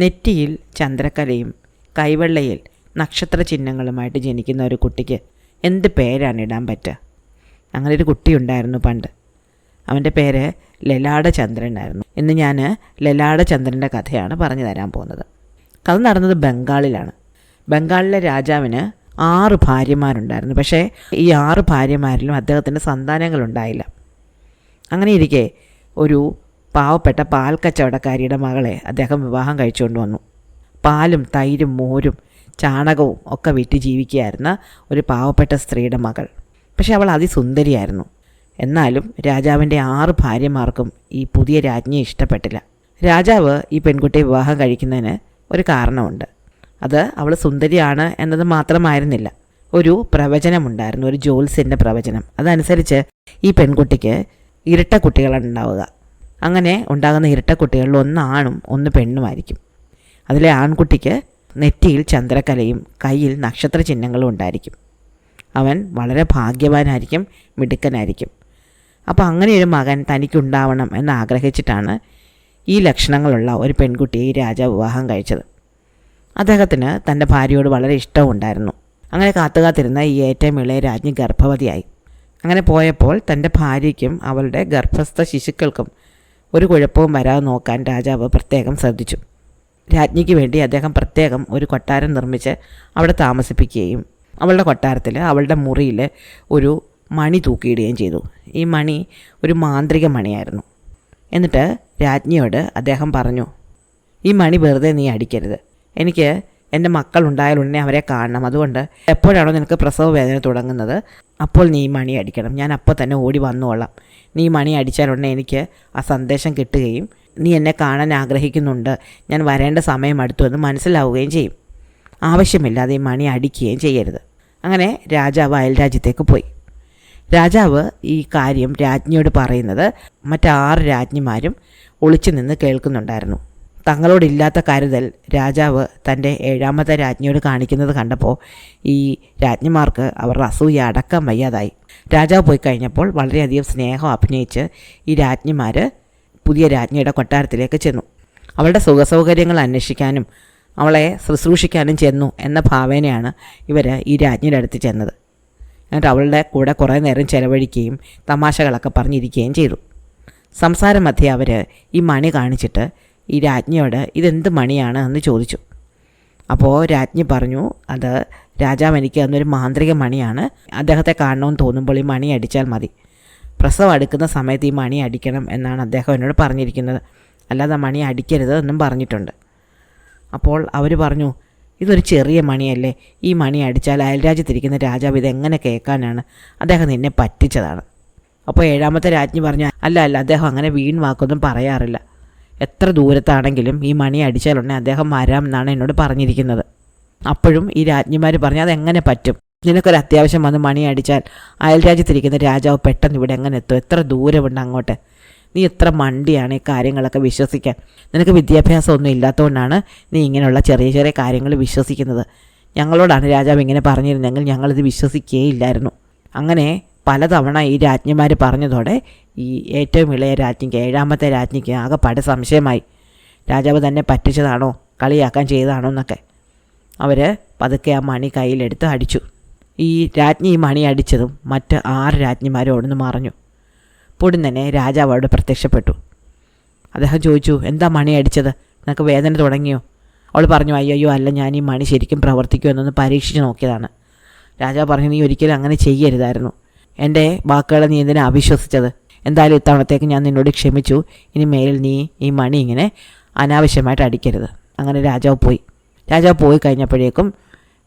നെറ്റിയിൽ ചന്ദ്രക്കലയും കൈവെള്ളയിൽ നക്ഷത്ര ചിഹ്നങ്ങളുമായിട്ട് ജനിക്കുന്ന ഒരു കുട്ടിക്ക് എന്ത് പേരാണ് ഇടാൻ പറ്റുക? അങ്ങനെ ഒരു കുട്ടിയുണ്ടായിരുന്നു പണ്ട്. അവൻ്റെ പേര് ലലാടചന്ദ്രനായിരുന്നു. ഇന്ന് ഞാൻ ലലാടചന്ദ്രൻ്റെ കഥയാണ് പറഞ്ഞു തരാൻ പോകുന്നത്. കഥ നടന്നത് ബംഗാളിലാണ്. ബംഗാളിലെ രാജാവിന് 6 ഭാര്യമാരുണ്ടായിരുന്നു. പക്ഷേ ഈ 6 ഭാര്യമാരിലും അദ്ദേഹത്തിന് സന്താനങ്ങളുണ്ടായില്ല. അങ്ങനെ ഇരിക്കെ ഒരു പാവപ്പെട്ട പാൽ കച്ചവടക്കാരിയുടെ മകളെ അദ്ദേഹം വിവാഹം കഴിച്ചുകൊണ്ട് വന്നു. പാലും തൈരും മോരും ചാണകവും ഒക്കെ വിറ്റ് ജീവിക്കുകയായിരുന്ന ഒരു പാവപ്പെട്ട സ്ത്രീയുടെ മകൾ. പക്ഷെ അവൾ അതിസുന്ദരിയായിരുന്നു. എന്നാലും രാജാവിൻ്റെ 6 ഭാര്യമാർക്കും ഈ പുതിയ രാജ്ഞിയെ ഇഷ്ടപ്പെട്ടില്ല. രാജാവ് ഈ പെൺകുട്ടിയെ വിവാഹം കഴിക്കുന്നതിന് ഒരു കാരണമുണ്ട്. അത് അവൾ സുന്ദരിയാണ് എന്നത് മാത്രമായിരുന്നില്ല. ഒരു പ്രവചനമുണ്ടായിരുന്നു, ഒരു ജ്യോത്സ്യൻ്റെ പ്രവചനം. അതനുസരിച്ച് ഈ പെൺകുട്ടിക്ക് ഇരട്ട കുട്ടികളാണ് ഉണ്ടാവുക. അങ്ങനെ ഉണ്ടാകുന്ന ഇരട്ട കുട്ടികളിൽ 1 ആണും 1 പെണ്ണുമായിരിക്കും. അതിലെ ആൺകുട്ടിക്ക് നെറ്റിയിൽ ചന്ദ്രക്കലയും കയ്യിൽ നക്ഷത്ര ചിഹ്നങ്ങളും ഉണ്ടായിരിക്കും. അവൻ വളരെ ഭാഗ്യവാനായിരിക്കും, മിടുക്കനായിരിക്കും. അപ്പോൾ അങ്ങനെയൊരു മകൻ തനിക്കുണ്ടാവണം എന്നാഗ്രഹിച്ചിട്ടാണ് ഈ ലക്ഷണങ്ങളുള്ള ഒരു പെൺകുട്ടിയെ ഈ രാജാവ് വിവാഹം കഴിച്ചത്. അദ്ദേഹത്തിന് തൻ്റെ ഭാര്യയോട് വളരെ ഇഷ്ടമുണ്ടായിരുന്നു. അങ്ങനെ കാത്തുകാത്തിരുന്ന ഈ ഏറ്റവും ഇളയ രാജ്ഞി ഗർഭവതിയായി. അങ്ങനെ പോയപ്പോൾ തൻ്റെ ഭാര്യയ്ക്കും അവളുടെ ഗർഭസ്ഥ ശിശുക്കൾക്കും ഒരു കുഴപ്പവും വരാതെ നോക്കാൻ രാജാവ് പ്രത്യേകം ശ്രദ്ധിച്ചു. രാജ്ഞിക്ക് വേണ്ടി അദ്ദേഹം പ്രത്യേകം ഒരു കൊട്ടാരം നിർമ്മിച്ച് അവിടെ താമസിപ്പിക്കുകയും അവളുടെ കൊട്ടാരത്തിൽ അവളുടെ മുറിയിൽ ഒരു മണി തൂക്കിയിടുകയും ചെയ്തു. ഈ മണി ഒരു മാന്ത്രിക മണിയായിരുന്നു. എന്നിട്ട് രാജ്ഞിയോട് അദ്ദേഹം പറഞ്ഞു, ഈ മണി വെറുതെ നീ അടിക്കരുത്. എനിക്ക് എൻ്റെ മക്കളുണ്ടായാലുടനെ അവരെ കാണണം. അതുകൊണ്ട് എപ്പോഴാണോ നിനക്ക് പ്രസവ വേദന തുടങ്ങുന്നത് അപ്പോൾ നീ ഈ മണി അടിക്കണം. ഞാൻ അപ്പോൾ തന്നെ ഓടി വന്നുകൊള്ളാം. നീ മണി അടിച്ചാലുടനെ എനിക്ക് ആ സന്ദേശം കിട്ടുകയും നീ എന്നെ കാണാൻ ആഗ്രഹിക്കുന്നുണ്ട്, ഞാൻ വരേണ്ട സമയം അടുത്തു എന്ന് മനസ്സിലാവുകയും ചെയ്യും. ആവശ്യമില്ലാതെ ഈ മണി അടിക്കുകയും ചെയ്യരുത്. അങ്ങനെ രാജാവ് അയൽരാജ്യത്തേക്ക് പോയി. രാജാവ് ഈ കാര്യം രാജ്ഞിയോട് പറയുന്നത് മറ്റ് 6 രാജ്ഞിമാരും ഒളിച്ചു നിന്ന് കേൾക്കുന്നുണ്ടായിരുന്നു. തങ്ങളോടില്ലാത്ത കരുതൽ രാജാവ് തൻ്റെ 7ാമത്തെ രാജ്ഞിയോട് കാണിക്കുന്നത് കണ്ടപ്പോൾ ഈ രാജ്ഞിമാർക്ക് അവരുടെ അസൂയ അടക്കാൻ വയ്യാതായി. രാജാവ് പോയി കഴിഞ്ഞപ്പോൾ വളരെയധികം സ്നേഹം അഭിനയിച്ച് ഈ രാജ്ഞിമാർ പുതിയ രാജ്ഞിയുടെ കൊട്ടാരത്തിലേക്ക് ചെന്നു. അവളുടെ സുഖസൗകര്യങ്ങൾ അന്വേഷിക്കാനും അവളെ ശുശ്രൂഷിക്കാനും ചെന്നു എന്ന ഭാവനയാണ് ഇവർ ഈ രാജ്ഞിയുടെ അടുത്ത് ചെന്നത്. എന്നിട്ട് അവളുടെ കൂടെ കുറേ നേരം ചെലവഴിക്കുകയും തമാശകളൊക്കെ പറഞ്ഞിരിക്കുകയും ചെയ്തു. സംസാരം മധ്യേ അവർ ഈ മണി കാണിച്ചിട്ട് ഈ രാജ്ഞിയോട് ഇതെന്ത് മണിയാണ് എന്ന് ചോദിച്ചു. അപ്പോൾ രാജ്ഞി പറഞ്ഞു, അത് രാജാവ് എനിക്ക് തന്നൊരു മാന്ത്രിക മണിയാണ്. അദ്ദേഹത്തെ കാണണമെന്ന് തോന്നുമ്പോൾ ഈ മണി അടിച്ചാൽ മതി. പ്രസവം അടുക്കുന്ന സമയത്ത് ഈ മണി അടിക്കണം എന്നാണ് അദ്ദേഹം എന്നോട് പറഞ്ഞിരിക്കുന്നത്. അല്ലാതെ മണി അടിക്കരുത് എന്നും പറഞ്ഞിട്ടുണ്ട്. അപ്പോൾ അവർ പറഞ്ഞു, ഇതൊരു ചെറിയ മണിയല്ലേ, ഈ മണി അടിച്ചാൽ അയൽരാജ്യത്തിരിക്കുന്ന രാജാവ് ഇതെങ്ങനെ കേൾക്കാനാണ്? അദ്ദേഹം നിന്നെ പറ്റിച്ചതാണ്. അപ്പോൾ 7ാമത്തെ രാജ്ഞി പറഞ്ഞു, അല്ല അദ്ദേഹം അങ്ങനെ വീൺ വാക്കൊന്നും പറയാറില്ല. എത്ര ദൂരത്താണെങ്കിലും ഈ മണി അടിച്ചാലുടനെ അദ്ദേഹം വരാം എന്നാണ് എന്നോട് പറഞ്ഞിരിക്കുന്നത്. അപ്പോഴും ഈ രാജ്ഞിമാർ പറഞ്ഞു, അതെങ്ങനെ പറ്റും? നിനക്കൊരു അത്യാവശ്യം വന്ന് മണി അടിച്ചാൽ അയൽരാജ്യത്തിരിക്കുന്ന രാജാവ് പെട്ടെന്ന് ഇവിടെ എങ്ങനെ എത്തും? എത്ര ദൂരമുണ്ട് അങ്ങോട്ട്? നീ എത്ര മണ്ടിയാണ് ഈ കാര്യങ്ങളൊക്കെ വിശ്വസിക്കാൻ? നിനക്ക് വിദ്യാഭ്യാസമൊന്നും ഇല്ലാത്തതുകൊണ്ടാണ് നീ ഇങ്ങനെയുള്ള ചെറിയ ചെറിയ കാര്യങ്ങൾ വിശ്വസിക്കുന്നത്. ഞങ്ങളോടാണ് രാജാവ് ഇങ്ങനെ പറഞ്ഞിരുന്നെങ്കിൽ ഞങ്ങളിത് വിശ്വസിക്കുകയില്ലായിരുന്നു. അങ്ങനെ പലതവണ ഈ രാജ്ഞിമാർ പറഞ്ഞതോടെ ഈ ഏറ്റവും ഇളയ രാജ്ഞിക്ക്, 7ാമത്തെ രാജ്ഞിക്ക് ആകെപ്പാടെ സംശയമായി. രാജാവ് തന്നെ പറ്റിച്ചതാണോ, കളിയാക്കാൻ ചെയ്തതാണോ എന്നൊക്കെ. അവർ പതുക്കെ ആ മണി കയ്യിലെടുത്ത് അടിച്ചു. ഈ രാജ്ഞി ഈ മണി അടിച്ചതും മറ്റ് 6 രാജ്ഞിമാരും ഓടുന്നു മറഞ്ഞു. പൊടും തന്നെ രാജാവ് അവിടെ പ്രത്യക്ഷപ്പെട്ടു. അദ്ദേഹം ചോദിച്ചു, എന്താ മണി അടിച്ചത്? നിനക്ക് വേദന തുടങ്ങിയോ? അവൾ പറഞ്ഞു, അയ്യോ അല്ല, ഞാൻ ഈ മണി ശരിക്കും പ്രവർത്തിക്കുമോ എന്നൊന്ന് പരീക്ഷിച്ച് നോക്കിയതാണ്. രാജാവ് പറഞ്ഞു, നീ ഒരിക്കലും അങ്ങനെ ചെയ്യരുതായിരുന്നു. എൻ്റെ വാക്കുകളെ നീ എന്തിനാണ് അവിശ്വസിച്ചത്? എന്തായാലും ഇത്തവണത്തേക്ക് ഞാൻ നിന്നോട് ക്ഷമിച്ചു. ഇനി മേലിൽ നീ ഈ മണി ഇങ്ങനെ അനാവശ്യമായിട്ട് അടിക്കരുത്. അങ്ങനെ രാജാവ് പോയി കഴിഞ്ഞപ്പോഴേക്കും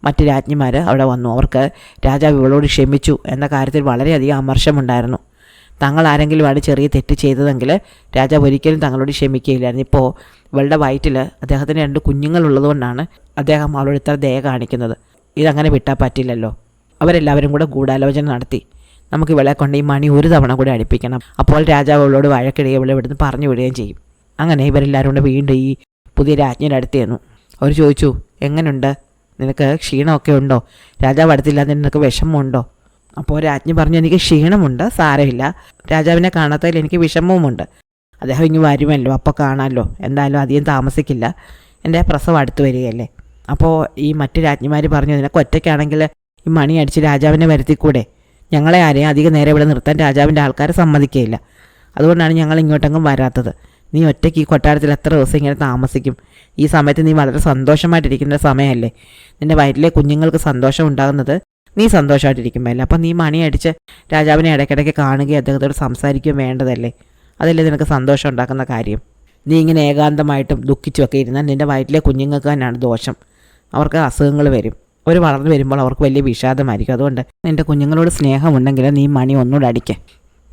മറ്റ് രാജ്ഞിമാർ അവിടെ വന്നു. അവർക്ക് രാജാവ് ഇവളോട് ക്ഷമിച്ചു എന്ന കാര്യത്തിൽ വളരെയധികം അമർഷമുണ്ടായിരുന്നു. തങ്ങൾ ആരെങ്കിലുമാണ് ചെറിയ തെറ്റ് ചെയ്തതെങ്കിൽ രാജാവ് ഒരിക്കലും തങ്ങളോട് ക്ഷമിക്കുകയില്ലായിരുന്നു. ഇപ്പോൾ ഇവളുടെ വയറ്റിൽ അദ്ദേഹത്തിന് 2 കുഞ്ഞുങ്ങളുള്ളതുകൊണ്ടാണ് അദ്ദേഹം അവളോട് ഇത്ര ദയ കാണിക്കുന്നത്. ഇതങ്ങനെ വിട്ടാൽ പറ്റില്ലല്ലോ. അവരെല്ലാവരും കൂടെ ഗൂഢാലോചന നടത്തി. നമുക്ക് ഇവളെ കൊണ്ട് ഈ മണി ഒരു തവണ കൂടി അടിപ്പിക്കണം. അപ്പോൾ രാജാവ് അവളോട് വഴക്കിടുകയും ഇവളെ ഇവിടുന്ന് പറഞ്ഞു വിടുകയും ചെയ്യും. അങ്ങനെ ഇവരെല്ലാവരും കൂടെ വീണ്ടും ഈ പുതിയ രാജ്ഞിയുടെ അടുത്ത് ചെന്നു. അവർ ചോദിച്ചു, എങ്ങനെയുണ്ട്? നിനക്ക് ക്ഷീണമൊക്കെ ഉണ്ടോ? രാജാവ് അടുത്തില്ലാതെ നിനക്ക് വിഷമമുണ്ടോ? അപ്പോൾ രാജ്ഞി പറഞ്ഞു, എനിക്ക് ക്ഷീണമുണ്ട്, സാരമില്ല. രാജാവിനെ കാണാത്തതിൽ എനിക്ക് വിഷമവുമുണ്ട്. അദ്ദേഹം ഇങ്ങ് വരുമല്ലോ, അപ്പോൾ കാണാമല്ലോ. എന്തായാലും അധികം താമസിക്കില്ല. എൻ്റെ പ്രസവം അടുത്ത് വരികയല്ലേ. അപ്പോൾ ഈ മറ്റു രാജ്ഞിമാർ പറഞ്ഞു, നിനക്ക് ഒറ്റയ്ക്കാണെങ്കിൽ ഈ മണി അടിച്ച് രാജാവിനെ വരുത്തിക്കൂടെ? ഞങ്ങളെ ആരെയും അധികം നേരെ ഇവിടെ നിർത്താൻ രാജാവിൻ്റെ ആൾക്കാർ സമ്മതിക്കുകയില്ല. അതുകൊണ്ടാണ് ഞങ്ങൾ ഇങ്ങോട്ടെങ്ങും വരാത്തത്. നീ ഒറ്റയ്ക്ക് ഈ കൊട്ടാരത്തിൽ എത്ര ദിവസം ഇങ്ങനെ താമസിക്കും? ഈ സമയത്ത് നീ വളരെ സന്തോഷമായിട്ടിരിക്കുന്ന സമയമല്ലേ. നിൻ്റെ വയറ്റിലെ കുഞ്ഞുങ്ങൾക്ക് സന്തോഷം ഉണ്ടാകുന്നത് നീ സന്തോഷമായിട്ടിരിക്കുമ്പോഴല്ലേ. അപ്പം നീ മണി അടിച്ച് രാജാവിനെ ഇടയ്ക്കിടയ്ക്ക് കാണുകയും അദ്ദേഹത്തോട് സംസാരിക്കുകയും വേണ്ടതല്ലേ. അതല്ലേ നിനക്ക് സന്തോഷം ഉണ്ടാക്കുന്ന കാര്യം. നീ ഇങ്ങനെ ഏകാന്തമായിട്ടും ദുഃഖിച്ചുമൊക്കെ ഇരുന്നാൽ നിൻ്റെ വയറ്റിലെ കുഞ്ഞുങ്ങൾക്ക് തന്നെയാണ് ദോഷം. അവർക്ക് അസുഖങ്ങൾ വരും. അവർ വളർന്നു വരുമ്പോൾ അവർക്ക് വലിയ വിഷാദമായിരിക്കും. അതുകൊണ്ട് നിൻ്റെ കുഞ്ഞുങ്ങളോട് സ്നേഹമുണ്ടെങ്കിൽ നീ മണി ഒന്നുകൂടെ അടിക്കുക.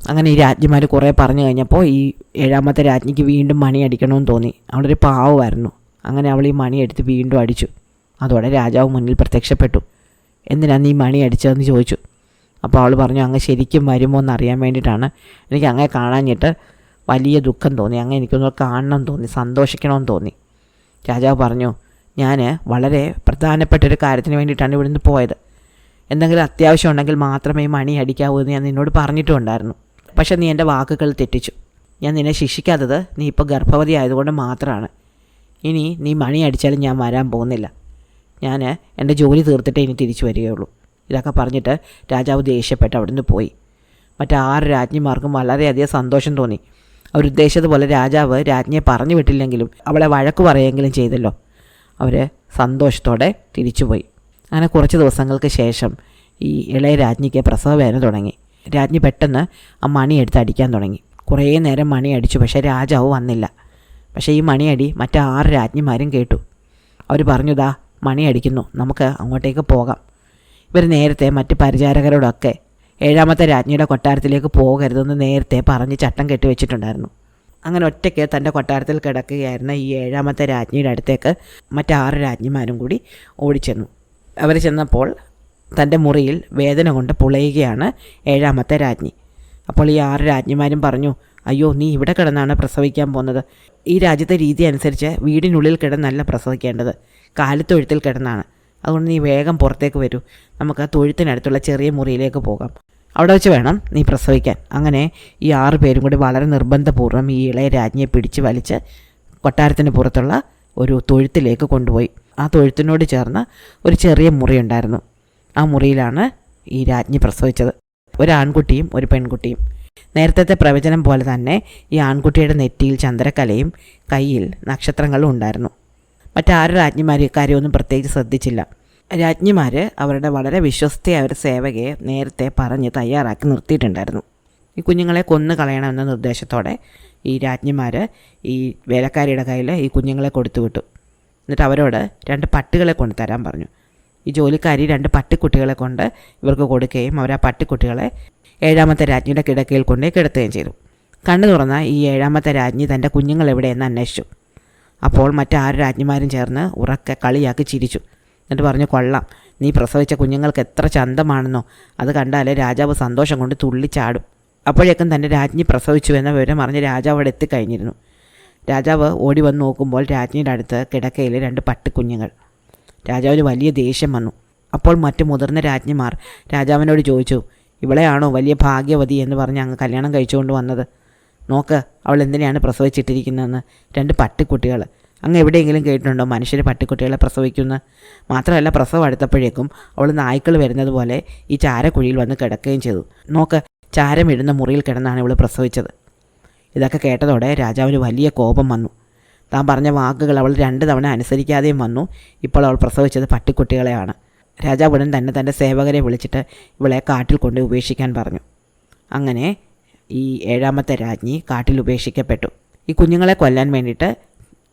അങ്ങനെ ഈ രാജ്ഞിമാർ കുറേ പറഞ്ഞു കഴിഞ്ഞപ്പോൾ ഈ 7ാമത്തെ രാജ്ഞിക്ക് വീണ്ടും മണി അടിക്കണമെന്ന് തോന്നി. അവളൊരു പാവമായിരുന്നു. അങ്ങനെ അവൾ ഈ മണി എടുത്ത് വീണ്ടും അടിച്ചു. അതോടെ രാജാവ് മുന്നിൽ പ്രത്യക്ഷപ്പെട്ടു. എന്തിനാണ് നീ മണി അടിച്ചതെന്ന് ചോദിച്ചു. അപ്പോൾ അവൾ പറഞ്ഞു, അങ്ങ് ശരിക്കും വരുമോ എന്നറിയാൻ വേണ്ടിയിട്ടാണ്. എനിക്ക് അങ്ങനെ കാണാഞ്ഞിട്ട് വലിയ ദുഃഖം തോന്നി. അങ്ങനെ എനിക്കൊന്ന് കാണണം തോന്നി, സന്തോഷിക്കണമെന്ന് തോന്നി. രാജാവ് പറഞ്ഞു, ഞാൻ വളരെ പ്രധാനപ്പെട്ടൊരു കാര്യത്തിന് വേണ്ടിയിട്ടാണ് ഇവിടുന്ന് പോയത്. എന്തെങ്കിലും അത്യാവശ്യം ഉണ്ടെങ്കിൽ മാത്രമേ മണി അടിക്കാവൂ എന്ന് ഞാൻ നിന്നോട് പറഞ്ഞിട്ടുണ്ടായിരുന്നു. പക്ഷേ നീ എൻ്റെ വാക്കുകൾ തെറ്റിച്ചു. ഞാൻ നിന്നെ ശിക്ഷിക്കാത്തത് നീ ഇപ്പോൾ ഗർഭവതി ആയതുകൊണ്ട് മാത്രമാണ്. ഇനി നീ മണി അടിച്ചാലും ഞാൻ വരാൻ പോകുന്നില്ല. ഞാൻ എൻ്റെ ജോലി തീർത്തിട്ടേ ഇനി തിരിച്ചു വരികയുള്ളൂ. ഇതൊക്കെ പറഞ്ഞിട്ട് രാജാവ് ദേഷ്യപ്പെട്ട് അവിടുന്ന് പോയി. മറ്റാറ് രാജ്ഞിമാർക്കും വളരെയധികം സന്തോഷം തോന്നി. അവരുദ്ദേശിച്ചതുപോലെ രാജാവ് രാജ്ഞിയെ പറഞ്ഞു വിട്ടില്ലെങ്കിലും അവളെ വഴക്ക് പറയുകയെങ്കിലും ചെയ്തല്ലോ. അവർ സന്തോഷത്തോടെ തിരിച്ചുപോയി. അങ്ങനെ കുറച്ച് ദിവസങ്ങൾക്ക് ശേഷം ഈ ഇളയ രാജ്ഞിക്ക് പ്രസവ വേദന തുടങ്ങി. രാജ്ഞി പെട്ടെന്ന് ആ മണി എടുത്ത് അടിക്കാൻ തുടങ്ങി. കുറേ നേരം മണി അടിച്ചു. പക്ഷേ രാജാവ് വന്നില്ല. പക്ഷേ ഈ മണിയടി മറ്റാറ് രാജ്ഞിമാരും കേട്ടു. അവർ പറഞ്ഞു, ദാ മണി അടിക്കുന്നു, നമുക്ക് അങ്ങോട്ടേക്ക് പോകാം. ഇവർ നേരത്തെ മറ്റ് പരിചാരകരോടൊക്കെ 7ാമത്തെ രാജ്ഞിയുടെ കൊട്ടാരത്തിലേക്ക് പോകരുതെന്ന് നേരത്തെ പറഞ്ഞ് ചട്ടം കെട്ടിവെച്ചിട്ടുണ്ടായിരുന്നു. അങ്ങനെ ഒറ്റയ്ക്ക് തൻ്റെ കൊട്ടാരത്തിൽ കിടക്കുകയായിരുന്ന ഈ 7ാമത്തെ രാജ്ഞിയുടെ അടുത്തേക്ക് മറ്റാറ് രാജ്ഞിമാരും കൂടി ഓടിച്ചെന്നു. അവർ ചെന്നപ്പോൾ തൻ്റെ മുറിയിൽ വേദന കൊണ്ട് പുളയുകയാണ് 7ാമത്തെ രാജ്ഞി. അപ്പോൾ ഈ 6 രാജ്ഞിമാരും പറഞ്ഞു, അയ്യോ, നീ ഇവിടെ കിടന്നാണ് പ്രസവിക്കാൻ പോകുന്നത്. ഈ രാജ്യത്തെ രീതി അനുസരിച്ച് വീടിനുള്ളിൽ കിടന്നല്ല പ്രസവിക്കേണ്ടത്, കാലിത്തൊഴുത്തിൽ കിടന്നാണ്. അതുകൊണ്ട് നീ വേഗം പുറത്തേക്ക് വരൂ, നമുക്ക് തൊഴുത്തിനടുത്തുള്ള ചെറിയ മുറിയിലേക്ക് പോകാം, അവിടെ വെച്ച് വേണം നീ പ്രസവിക്കാൻ. അങ്ങനെ ഈ 6 പേരും കൂടി വളരെ നിർബന്ധപൂർവ്വം ഈ ഇളയ രാജ്ഞിയെ പിടിച്ച് വലിച്ച് കൊട്ടാരത്തിന് പുറത്തുള്ള ഒരു തൊഴുത്തിലേക്ക് കൊണ്ടുപോയി. ആ തൊഴുത്തിനോട് ചേർന്ന് ഒരു ചെറിയ മുറിയുണ്ടായിരുന്നു. ആ മുറിയിലാണ് ഈ രാജ്ഞി പ്രസവിച്ചത്. ഒരു ആൺകുട്ടിയും ഒരു പെൺകുട്ടിയും. നേരത്തെ പ്രവചനം പോലെ തന്നെ ഈ ആൺകുട്ടിയുടെ നെറ്റിയിൽ ചന്ദ്രക്കലയും കയ്യിൽ നക്ഷത്രങ്ങളും ഉണ്ടായിരുന്നു. മറ്റാറ് രാജ്ഞിമാർ ഇക്കാര്യമൊന്നും പ്രത്യേകിച്ച് ശ്രദ്ധിച്ചില്ല. രാജ്ഞിമാർ അവരുടെ വളരെ വിശ്വസ്തയായ ഒരു സേവകയെ നേരത്തെ പറഞ്ഞ് തയ്യാറാക്കി നിർത്തിയിട്ടുണ്ടായിരുന്നു. ഈ കുഞ്ഞുങ്ങളെ കൊന്നു കളയണമെന്ന നിർദ്ദേശത്തോടെ ഈ രാജ്ഞിമാർ ഈ വേലക്കാരിയുടെ കയ്യിൽ ഈ കുഞ്ഞുങ്ങളെ കൊടുത്തു വിട്ടു. എന്നിട്ട് അവരോട് 2 പട്ടികളെ കൊണ്ട് തരാൻ പറഞ്ഞു. ഈ ജോലിക്കാരി 2 പട്ടിക്കുട്ടികളെ കൊണ്ട് ഇവർക്ക് കൊടുക്കുകയും അവർ ആ പട്ടിക്കുട്ടികളെ 7ാമത്തെ രാജ്ഞിയുടെ കിടക്കയിൽ കൊണ്ടേ കിടത്തുകയും ചെയ്തു. കണ്ണു തുറന്ന ഈ 7ാമത്തെ രാജ്ഞി തൻ്റെ കുഞ്ഞുങ്ങൾ എവിടെയെന്ന് അന്വേഷിച്ചു. അപ്പോൾ മറ്റാറ് രാജ്ഞിമാരും ചേർന്ന് ഉറക്കെ കളിയാക്കി ചിരിച്ചു. എന്നിട്ട് പറഞ്ഞു, കൊള്ളാം, നീ പ്രസവിച്ച കുഞ്ഞുങ്ങൾക്ക് എത്ര ചന്തമാണെന്നോ, അത് കണ്ടാൽ രാജാവ് സന്തോഷം കൊണ്ട് തുള്ളിച്ചാടും. അപ്പോഴേക്കും തൻ്റെ രാജ്ഞി പ്രസവിച്ചു എന്ന വിവരം അറിഞ്ഞ് രാജാവ് അവിടെ എത്തിക്കഴിഞ്ഞിരുന്നു. രാജാവ് ഓടി വന്ന് നോക്കുമ്പോൾ രാജ്ഞിയുടെ അടുത്ത് കിടക്കയിൽ 2 പട്ടിക്കുഞ്ഞുങ്ങൾ. രാജാവിന് വലിയ ദേഷ്യം വന്നു. അപ്പോൾ മറ്റ് മുതിർന്ന രാജ്ഞിമാർ രാജാവിനോട് ചോദിച്ചു, ഇവളെയാണോ വലിയ ഭാഗ്യവതി എന്ന് പറഞ്ഞ് അങ്ങ് കല്യാണം കഴിച്ചുകൊണ്ട് വന്നത്? നോക്ക്, അവൾ എന്തിനാണ് പ്രസവിച്ചിട്ടിരിക്കുന്നതെന്ന്. 2 പട്ടിക്കുട്ടികൾ. അങ്ങ് എവിടെയെങ്കിലും കേട്ടിട്ടുണ്ടോ മനുഷ്യർ പട്ടിക്കുട്ടികളെ പ്രസവിക്കുന്നത്? മാത്രമല്ല, പ്രസവം അടുത്തപ്പോഴേക്കും അവൾ നായ്ക്കൾ വരുന്നത് പോലെ ഈ ചാരക്കുഴിയിൽ വന്ന് കിടക്കുകയും ചെയ്തു. നോക്ക്, ചാരമിടുന്ന മുറിയിൽ കിടന്നാണ് ഇവൾ പ്രസവിച്ചത്. ഇതൊക്കെ കേട്ടതോടെ രാജാവിന് വലിയ കോപം വന്നു. താൻ പറഞ്ഞ വാക്കുകൾ അവൾ 2 തവണ അനുസരിക്കാതെയും വന്നു. ഇപ്പോൾ അവൾ പ്രസവിച്ചത് പട്ടിക്കുട്ടികളെയാണ്. രാജാവ് ഉടൻ തന്നെ തൻ്റെ സേവകരെ വിളിച്ചിട്ട് ഇവളെ കാട്ടിൽ കൊണ്ട് ഉപേക്ഷിക്കാൻ പറഞ്ഞു. അങ്ങനെ ഈ 7ാമത്തെ രാജ്ഞി കാട്ടിൽ ഉപേക്ഷിക്കപ്പെട്ടു. ഈ കുഞ്ഞുങ്ങളെ കൊല്ലാൻ വേണ്ടിയിട്ട്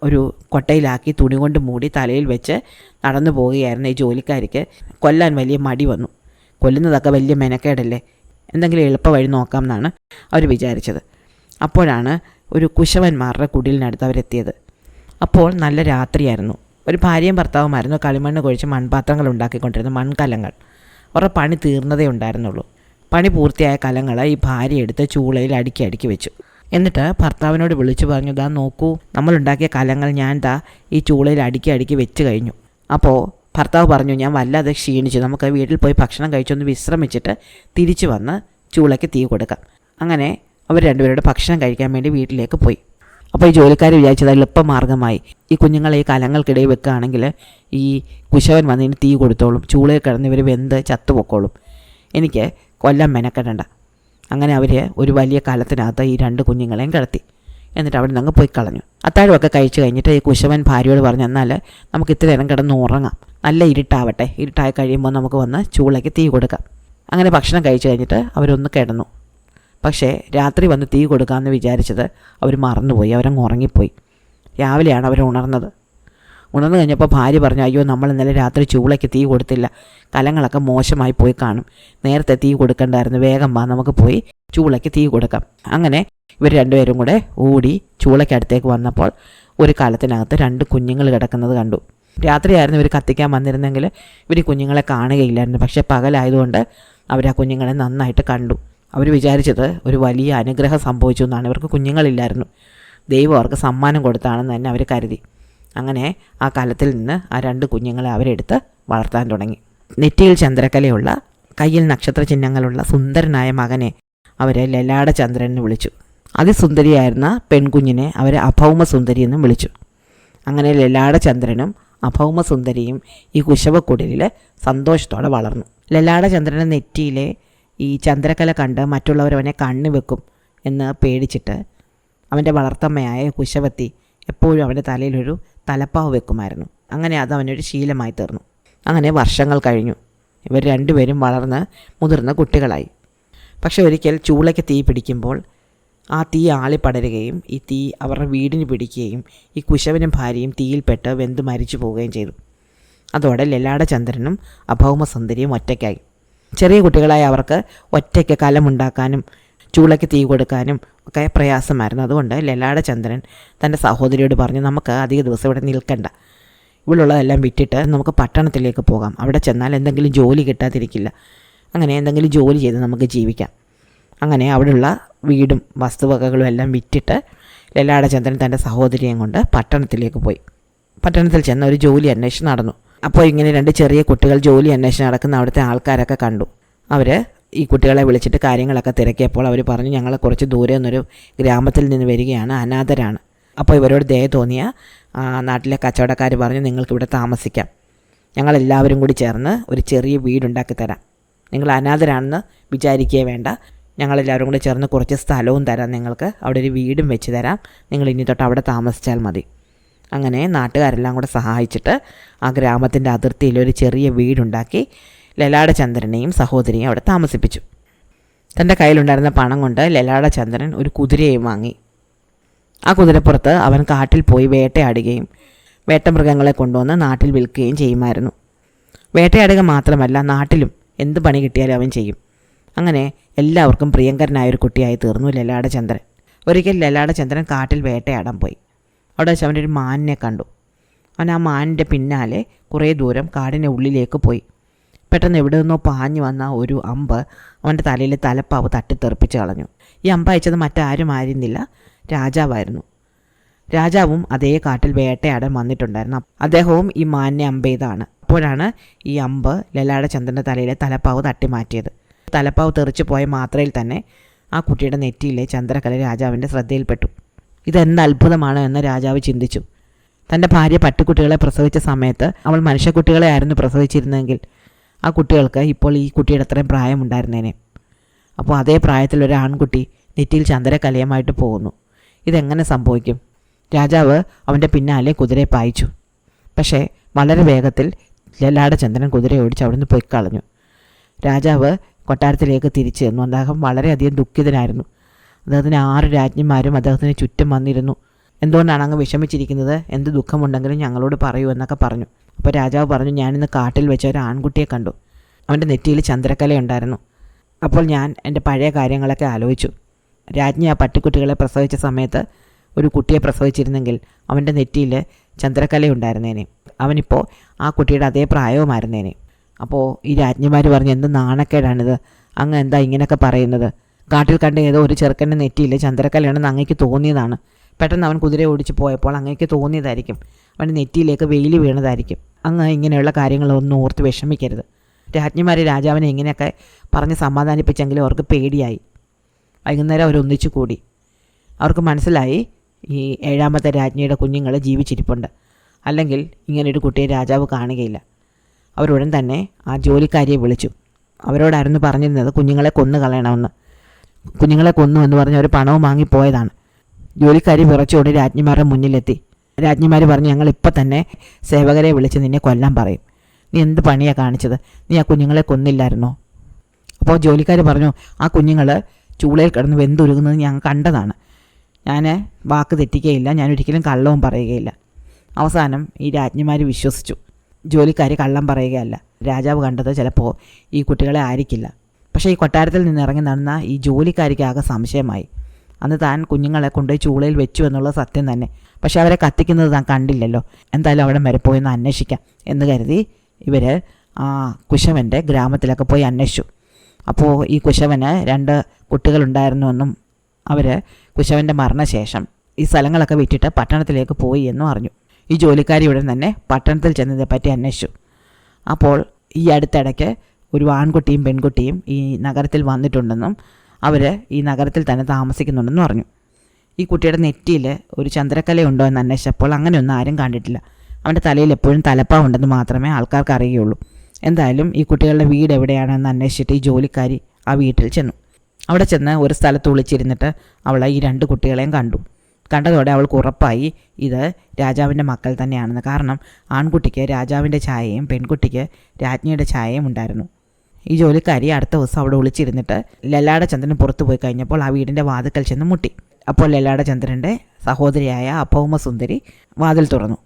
ഒരു കൊട്ടയിലാക്കി തുണി കൊണ്ട് മൂടി തലയിൽ വെച്ച് നടന്നു പോവുകയായിരുന്ന ഈ ജോലിക്കാരിക്ക് കൊല്ലാൻ വലിയ മടി വന്നു. കൊല്ലുന്നതൊക്കെ വലിയ മെനക്കേടല്ലേ, എന്തെങ്കിലും എളുപ്പ വഴി നോക്കാം എന്നാണ് അവർ വിചാരിച്ചത്. അപ്പോഴാണ് ഒരു കുശവന്മാരുടെ കുടിലിനടുത്ത് അവരെത്തിയത്. അപ്പോൾ നല്ല രാത്രിയായിരുന്നു. ഒരു ഭാര്യയും ഭർത്താവുമായിരുന്നു കളിമണ്ണ് കുഴിച്ച് മൺപാത്രങ്ങൾ ഉണ്ടാക്കിക്കൊണ്ടിരുന്ന മൺകലങ്ങൾ. അവരുടെ പണി തീർന്നതേ ഉണ്ടായിരുന്നുള്ളൂ. പണി പൂർത്തിയായ കലങ്ങൾ ഈ ഭാര്യ എടുത്ത് ചൂളയിൽ അടുക്കി വെച്ചു. എന്നിട്ട് ഭർത്താവിനോട് വിളിച്ചു പറഞ്ഞു, ദാ നോക്കൂ, നമ്മളുണ്ടാക്കിയ കലങ്ങൾ ഞാൻ ഈ ചൂളയിൽ അടുക്കി വെച്ച് കഴിഞ്ഞു. അപ്പോൾ ഭർത്താവ് പറഞ്ഞു, ഞാൻ വല്ലാതെ ക്ഷീണിച്ചു, നമുക്ക് വീട്ടിൽ പോയി ഭക്ഷണം കഴിച്ചൊന്ന് വിശ്രമിച്ചിട്ട് തിരിച്ചു വന്ന് ചൂളയ്ക്ക് തീ കൊടുക്കാം. അങ്ങനെ അവർ രണ്ടുപേരോട് ഭക്ഷണം കഴിക്കാൻ വേണ്ടി വീട്ടിലേക്ക് പോയി. അപ്പോൾ ഈ ജോലിക്കാർ വിചാരിച്ചത് എളുപ്പമാർഗ്ഗമായി ഈ കുഞ്ഞുങ്ങളെ ഈ കലങ്ങൾക്കിടയിൽ വെക്കുകയാണെങ്കിൽ ഈ കുശവൻ വന്നതിന് തീ കൊടുത്തോളും, ചൂളയിൽ കിടന്ന് ഇവർ വെന്ത് ചത്തുപൊക്കോളും, എനിക്ക് കൊല്ലം മെനക്കെടണ്ട. അങ്ങനെ അവർ ഒരു വലിയ കലത്തിനകത്ത് ഈ 2 കുഞ്ഞുങ്ങളെയും കിടത്തി. എന്നിട്ട് അവിടെ നിന്ന് പോയി കളഞ്ഞു. അത്താഴമൊക്കെ കഴിച്ച് കഴിഞ്ഞിട്ട് ഈ കുശവൻ ഭാര്യയോട് പറഞ്ഞു, എന്നാൽ നമുക്ക് ഇത്തിരി നേരം കിടന്ന് ഉറങ്ങാം, നല്ല ഇരുട്ടാവട്ടെ, ഇരുട്ടായി കഴിയുമ്പോൾ നമുക്ക് വന്ന് ചൂളയ്ക്ക് തീ കൊടുക്കാം. അങ്ങനെ ഭക്ഷണം കഴിച്ച് കഴിഞ്ഞിട്ട് അവരൊന്ന് കിടന്നു. പക്ഷേ രാത്രി വന്ന് തീ കൊടുക്കാമെന്ന് വിചാരിച്ചത് അവർ മറന്നുപോയി, അവരങ്ങ് ഉറങ്ങിപ്പോയി. രാവിലെയാണ് അവർ ഉണർന്നത്. ഉണർന്നു കഴിഞ്ഞപ്പോൾ ഭാര്യ പറഞ്ഞു, അയ്യോ നമ്മൾ ഇന്നലെ രാത്രി ചൂളയ്ക്ക് തീ കൊടുത്തില്ല, കലങ്ങളൊക്കെ മോശമായി പോയി കാണും, നേരത്തെ തീ കൊടുക്കണ്ടായിരുന്നു, വേഗം വാ നമുക്ക് പോയി ചൂളയ്ക്ക് തീ കൊടുക്കാം. അങ്ങനെ ഇവർ 2 പേരും കൂടെ ഓടി ചൂളയ്ക്കടുത്തേക്ക് വന്നപ്പോൾ ഒരു കലത്തിനകത്ത് 2 കുഞ്ഞുങ്ങൾ കിടക്കുന്നത് കണ്ടു. രാത്രിയായിരുന്നു ഇവർ കത്തിക്കാൻ വന്നിരുന്നെങ്കിൽ ഇവർ കുഞ്ഞുങ്ങളെ കാണുകയില്ലായിരുന്നു. പക്ഷേ പകലായതുകൊണ്ട് അവർ ആ കുഞ്ഞുങ്ങളെ നന്നായിട്ട് കണ്ടു. അവർ വിചാരിച്ചത് ഒരു വലിയ അനുഗ്രഹം സംഭവിച്ചു എന്നാണ്. ഇവർക്ക് കുഞ്ഞുങ്ങളില്ലായിരുന്നു, ദൈവം അവർക്ക് സമ്മാനം കൊടുത്താണെന്ന് തന്നെ അവർ കരുതി. അങ്ങനെ ആ കലത്തിൽ നിന്ന് ആ 2 കുഞ്ഞുങ്ങളെ അവരെടുത്ത് വളർത്താൻ തുടങ്ങി. നെറ്റിയിൽ ചന്ദ്രക്കലയുള്ള, കയ്യിൽ നക്ഷത്ര ചിഹ്നങ്ങളുള്ള സുന്ദരനായ മകനെ അവർ ലലാടചന്ദ്രൻ എന്ന് വിളിച്ചു. അതിസുന്ദരിയായിരുന്ന പെൺകുഞ്ഞിനെ അവർ അഭൗമസുന്ദരി എന്നും വിളിച്ചു. അങ്ങനെ ലലാടചന്ദ്രനും അഭൗമസുന്ദരിയും ഈ കുശവക്കുടിലിൽ സന്തോഷത്തോടെ വളർന്നു. ലലാടചന്ദ്രൻ്റെ നെറ്റിയിലെ ഈ ചന്ദ്രക്കല കണ്ട് മറ്റുള്ളവരവനെ കണ്ണു വെക്കും എന്ന് പേടിച്ചിട്ട് അവൻ്റെ വളർത്തമ്മയായ കുശവത്തി എപ്പോഴും അവൻ്റെ തലയിലൊരു തലപ്പാവ് വെക്കുമായിരുന്നു. അങ്ങനെ അത് അവനൊരു ശീലമായി തീർന്നു. അങ്ങനെ വർഷങ്ങൾ കഴിഞ്ഞു. ഇവർ 2 പേരും വളർന്ന് മുതിർന്ന കുട്ടികളായി. പക്ഷെ ഒരിക്കൽ ചൂളയ്ക്ക് തീ പിടിക്കുമ്പോൾ ആ തീ ആളിപ്പടരുകയും ഈ തീ അവരുടെ വീടിന് പിടിക്കുകയും ഈ കുശവനും ഭാര്യയും തീയിൽപ്പെട്ട് വെന്ത് മരിച്ചു പോവുകയും ചെയ്തു. അതോടെ ലലാടചന്ദ്രനും അഭൗമസുന്ദരിയും ഒറ്റയ്ക്കായി. ചെറിയ കുട്ടികളായ അവർക്ക് ഒറ്റയ്ക്ക് കലമുണ്ടാക്കാനും ചൂളയ്ക്ക് തീ കൊടുക്കാനും ഒക്കെ പ്രയാസമായിരുന്നു. അതുകൊണ്ട് ലലാടചന്ദ്രൻ തൻ്റെ സഹോദരിയോട് പറഞ്ഞു, നമുക്ക് അധിക ദിവസം ഇവിടെ നിൽക്കണ്ട, ഇവിടെയുള്ളതെല്ലാം വിറ്റിട്ട് നമുക്ക് പട്ടണത്തിലേക്ക് പോകാം, അവിടെ ചെന്നാൽ എന്തെങ്കിലും ജോലി കിട്ടാതിരിക്കില്ല, അങ്ങനെ എന്തെങ്കിലും ജോലി ചെയ്ത് നമുക്ക് ജീവിക്കാം. അങ്ങനെ അവിടെയുള്ള വീടും വസ്തുവകകളും എല്ലാം വിറ്റിട്ട് ലലാടചന്ദ്രൻ തൻ്റെ സഹോദരിയെയും കൊണ്ട് പട്ടണത്തിലേക്ക് പോയി. പട്ടണത്തിൽ ചെന്ന് ഒരു ജോലി അന്വേഷണം നടന്നു. അപ്പോൾ ഇങ്ങനെ 2 ചെറിയ കുട്ടികൾ ജോലി അന്വേഷണം നടക്കുന്ന അവിടുത്തെ ആൾക്കാരൊക്കെ കണ്ടു. അവർ ഈ കുട്ടികളെ വിളിച്ചിട്ട് കാര്യങ്ങളൊക്കെ തിരക്കിയപ്പോൾ അവർ പറഞ്ഞു, ഞങ്ങൾ കുറച്ച് ദൂരെ നിന്നൊരു ഗ്രാമത്തിൽ നിന്ന് വരികയാണ്, അനാഥരാണ്. അപ്പോൾ ഇവരോട് ദയ തോന്നിയ നാട്ടിലെ കച്ചവടക്കാർ പറഞ്ഞു, നിങ്ങൾക്കിവിടെ താമസിക്കാം, ഞങ്ങളെല്ലാവരും കൂടി ചേർന്ന് ഒരു ചെറിയ വീടുണ്ടാക്കി തരാം, നിങ്ങൾ അനാഥരാണെന്ന് വിചാരിക്കുകയേ വേണ്ട, ഞങ്ങളെല്ലാവരും കൂടി ചേർന്ന് കുറച്ച് സ്ഥലവും തരാം, നിങ്ങൾക്ക് അവിടെ ഒരു വീടും വെച്ച് തരാം, നിങ്ങൾ ഇനി തൊട്ട് അവിടെ താമസിച്ചാൽ മതി. അങ്ങനെ നാട്ടുകാരെല്ലാം കൂടെ സഹായിച്ചിട്ട് ആ ഗ്രാമത്തിൻ്റെ അതിർത്തിയിൽ ഒരു ചെറിയ വീടുണ്ടാക്കി ലലാടചന്ദ്രനെയും സഹോദരിയെയും അവിടെ താമസിപ്പിച്ചു. തൻ്റെ കയ്യിലുണ്ടായിരുന്ന പണം കൊണ്ട് ലലാടചന്ദ്രൻ ഒരു കുതിരയെയും വാങ്ങി. ആ കുതിരപ്പുറത്ത് അവൻ കാട്ടിൽ പോയി വേട്ടയാടുകയും വേട്ടമൃഗങ്ങളെ കൊണ്ടുവന്ന് നാട്ടിൽ വിൽക്കുകയും ചെയ്യുമായിരുന്നു. വേട്ടയാടുക മാത്രമല്ല, നാട്ടിലും എന്ത് പണി കിട്ടിയാലും അവൻ ചെയ്യും. അങ്ങനെ എല്ലാവർക്കും പ്രിയങ്കരനായൊരു കുട്ടിയായി തീർന്നു ലലാടചന്ദ്രൻ. ഒരിക്കൽ ലലാടചന്ദ്രൻ കാട്ടിൽ വേട്ടയാടാൻ പോയി. അവിടെ വെച്ച് അവൻ്റെ ഒരു മാനിനെ കണ്ടു. അവൻ ആ മാനിൻ്റെ പിന്നാലെ കുറേ ദൂരം കാടിൻ്റെ ഉള്ളിലേക്ക് പോയി. പെട്ടെന്ന് എവിടെ നിന്നോ പാഞ്ഞു വന്ന ഒരു അമ്പ് അവൻ്റെ തലയിൽ തലപ്പാവ് തട്ടിത്തെറിപ്പിച്ച് കളഞ്ഞു. ഈ അമ്പ് അയച്ചത് മറ്റാരും ആയിരുന്നില്ല, രാജാവായിരുന്നു. രാജാവും അതേ കാട്ടിൽ വേട്ടയാടാൻ വന്നിട്ടുണ്ടായിരുന്നു. അദ്ദേഹവും ഈ മാനിനെ അമ്പ് ചെയ്താണ്. അപ്പോഴാണ് ഈ അമ്പ് ലലാടചന്ദ്രൻ്റെ തലയിലെ തലപ്പാവ് തട്ടി മാറ്റിയത്. തലപ്പാവ് തെറിച്ചു പോയ മാത്രയിൽ തന്നെ ആ കുട്ടിയുടെ നെറ്റിയിലെ ചന്ദ്രക്കല രാജാവിൻ്റെ ശ്രദ്ധയിൽപ്പെട്ടു. ഇതെന്ത് അത്ഭുതമാണ് എന്ന് രാജാവ് ചിന്തിച്ചു. തൻ്റെ ഭാര്യ പട്ടിക്കുട്ടികളെ പ്രസവിച്ച സമയത്ത് അവൾ മനുഷ്യക്കുട്ടികളെ ആയിരുന്നു പ്രസവിച്ചിരുന്നെങ്കിൽ ആ കുട്ടികൾക്ക് ഇപ്പോൾ ഈ കുട്ടിയുടെ അത്രയും പ്രായമുണ്ടായിരുന്നേനെ. അപ്പോൾ അതേ പ്രായത്തിൽ ഒരു ആൺകുട്ടി നെറ്റിയിൽ ചന്ദ്രക്കലയുമായിട്ട് പോകുന്നു. ഇതെങ്ങനെ സംഭവിക്കും? രാജാവ് അവൻ്റെ പിന്നാലെ കുതിരയെ പായിച്ചു. പക്ഷേ വളരെ വേഗത്തിൽ ലലാടചന്ദ്രൻ കുതിരയെ ഓടിച്ച് അവിടുന്ന് പോയി കളഞ്ഞു. രാജാവ് കൊട്ടാരത്തിലേക്ക് തിരിച്ചു ചെന്നു. അദ്ദേഹം വളരെയധികം ദുഃഖിതനായിരുന്നു. അദ്ദേഹത്തിന് 6 രാജ്ഞിമാരും അദ്ദേഹത്തിന് ചുറ്റും വന്നിരുന്നു. എന്തുകൊണ്ടാണ് അങ്ങ് വിഷമിച്ചിരിക്കുന്നത്? എന്ത് ദുഃഖമുണ്ടെങ്കിലും ഞങ്ങളോട് പറയൂ എന്നൊക്കെ പറഞ്ഞു. അപ്പോൾ രാജാവ് പറഞ്ഞു, ഞാനിന്ന് കാട്ടിൽ വെച്ച ഒരു ആൺകുട്ടിയെ കണ്ടു. അവൻ്റെ നെറ്റിയിൽ ചന്ദ്രക്കലയുണ്ടായിരുന്നു. അപ്പോൾ ഞാൻ എൻ്റെ പഴയ കാര്യങ്ങളൊക്കെ ആലോചിച്ചു. രാജ്ഞി ആ പട്ടിക്കുട്ടികളെ പ്രസവിച്ച സമയത്ത് ഒരു കുട്ടിയെ പ്രസവിച്ചിരുന്നെങ്കിൽ അവൻ്റെ നെറ്റിയിൽ ചന്ദ്രക്കലയുണ്ടായിരുന്നേനെ. അവനിപ്പോൾ ആ കുട്ടിയുടെ അതേ പ്രായവുമായിരുന്നേനെ. അപ്പോൾ ഈ രാജ്ഞിമാർ പറഞ്ഞു, എന്ത് നാണക്കേടാണിത്, അങ്ങ് എന്താ ഇങ്ങനെയൊക്കെ പറയുന്നത്? കാട്ടിൽ കണ്ട ഏതോ ഒരു ചെറുക്കൻ്റെ നെറ്റിയിൽ ചന്ദ്രക്കലയാണെന്ന് അങ്ങേക്ക് തോന്നിയതാണ്. പെട്ടെന്ന് അവൻ കുതിരയെ ഓടിച്ച് പോയപ്പോൾ അങ്ങേക്ക് തോന്നിയതായിരിക്കും. അവൻ്റെ നെറ്റിയിലേക്ക് വെയിൽ വീണതായിരിക്കും. അങ്ങ് ഇങ്ങനെയുള്ള കാര്യങ്ങളൊന്നും ഓർത്ത് വിഷമിക്കരുത്. രാജ്ഞിമാർ രാജാവിനെ ഇങ്ങനെയൊക്കെ പറഞ്ഞ് സമാധാനിപ്പിച്ചെങ്കിലും അവർക്ക് പേടിയായി. വൈകുന്നേരം അവരൊന്നിച്ചു കൂടി. അവർക്ക് മനസ്സിലായി ഈ 7ാമത്തെ രാജ്ഞിയുടെ കുഞ്ഞുങ്ങൾ ജീവിച്ചിരിപ്പുണ്ട്. അല്ലെങ്കിൽ ഇങ്ങനൊരു കുട്ടിയെ രാജാവ് കാണുകയില്ല. അവരുടൻ തന്നെ ആ ജോലിക്കാരിയെ വിളിച്ചു. അവരോടായിരുന്നു പറഞ്ഞിരുന്നത് കുഞ്ഞുങ്ങളെ കൊന്നു കളയണമെന്ന്. കുഞ്ഞുങ്ങളെ കൊന്നു എന്ന് പറഞ്ഞ് അവർ പണവും വാങ്ങിപ്പോയതാണ്. ജോലിക്കാരി വിറച്ചുകൊണ്ട് രാജ്ഞിമാരുടെ മുന്നിലെത്തി. രാജ്ഞിമാർ പറഞ്ഞു, ഞങ്ങൾ ഇപ്പം തന്നെ സേവകരെ വിളിച്ച് നിന്നെ കൊല്ലാൻ പറയും. നീ എന്ത് പണിയാണ് കാണിച്ചത്? നീ ആ കുഞ്ഞുങ്ങളെ കൊന്നില്ലായിരുന്നോ? അപ്പോൾ ജോലിക്കാർ പറഞ്ഞു, ആ കുഞ്ഞുങ്ങൾ ചൂളയിൽ കിടന്ന് വെന്തുരുകുന്നത് ഞാൻ കണ്ടതാണ്. ഞാൻ വാക്ക് തെറ്റിക്കുകയില്ല, ഞാൻ ഒരിക്കലും കള്ളവും പറയുകയില്ല. അവസാനം ഈ രാജ്ഞിമാർ വിശ്വസിച്ചു. ജോലിക്കാർ കള്ളം പറയുകയല്ല. രാജാവ് കണ്ടത് ചിലപ്പോൾ ഈ കുട്ടികളെ ആയിരിക്കില്ല. പക്ഷേ ഈ കൊട്ടാരത്തിൽ നിന്ന് ഇറങ്ങി നടന്ന ഈ ജോലിക്കാരിക്ക് ആകെ സംശയമായി. അന്ന് താൻ കുഞ്ഞുങ്ങളെ കൊണ്ടുപോയി ചൂളയിൽ വെച്ചു എന്നുള്ളത് സത്യം തന്നെ. പക്ഷെ അവരെ കത്തിക്കുന്നത് താൻ കണ്ടില്ലല്ലോ. എന്തായാലും അവിടെ വരെ പോയി ഒന്ന് അന്വേഷിക്കാം എന്ന് കരുതി ഇവർ ആ കുശവൻ്റെ ഗ്രാമത്തിലൊക്കെ പോയി അന്വേഷിച്ചു. അപ്പോൾ ഈ കുശവന് 2 കുട്ടികളുണ്ടായിരുന്നുവെന്നും അവർ കുശവൻ്റെ മരണശേഷം ഈ സ്ഥലങ്ങളൊക്കെ വിറ്റിട്ട് പട്ടണത്തിലേക്ക് പോയി എന്നും അറിഞ്ഞു. ഈ ജോലിക്കാരി ഉടൻ തന്നെ പട്ടണത്തിൽ ചെന്നതിനെപ്പറ്റി അന്വേഷിച്ചു. അപ്പോൾ ഈ അടുത്തിടയ്ക്ക് ഒരു ആൺകുട്ടിയും പെൺകുട്ടിയും ഈ നഗരത്തിൽ വന്നിട്ടുണ്ടെന്നും അവർ ഈ നഗരത്തിൽ തന്നെ താമസിക്കുന്നുണ്ടെന്നും അറിഞ്ഞു. ഈ കുട്ടിയുടെ നെറ്റിയിൽ ഒരു ചന്ദ്രക്കലയുണ്ടോ എന്ന് അന്വേഷിച്ചപ്പോൾ അങ്ങനെയൊന്നും ആരും കണ്ടിട്ടില്ല. അവൻ്റെ തലയിൽ എപ്പോഴും തലപ്പാവുണ്ടെന്ന് മാത്രമേ ആൾക്കാർക്ക് അറിയുകയുള്ളൂ. എന്തായാലും ഈ കുട്ടികളുടെ വീട് എവിടെയാണെന്ന് അന്വേഷിച്ചിട്ട് ഈ ജോലിക്കാരി ആ വീട്ടിൽ ചെന്നു. അവിടെ ചെന്ന് ഒരു സ്ഥലത്ത് ഒളിച്ചിരുന്നിട്ട് അവൾ ഈ 2 കുട്ടികളെയും കണ്ടതോടെ അവൾക്ക് ഉറപ്പായി ഇത് രാജാവിൻ്റെ മക്കൾ തന്നെയാണെന്ന്. കാരണം ആൺകുട്ടിക്ക് രാജാവിൻ്റെ ഛായയും പെൺകുട്ടിക്ക് രാജ്ഞിയുടെ ഛായയും ഉണ്ടായിരുന്നു. ഈ ജോലിക്കാരി അടുത്ത ദിവസം അവിടെ ഒളിച്ചിരുന്നിട്ട് ലലാടചന്ദ്രൻ പുറത്തു പോയി കഴിഞ്ഞപ്പോൾ ആ വീടിൻ്റെ വാതിക്കൽ ചെന്ന് മുട്ടി. അപ്പോൾ ലലാടചന്ദ്രൻ്റെ സഹോദരിയായ അഭൗമസുന്ദരി വാതിൽ തുറന്നു.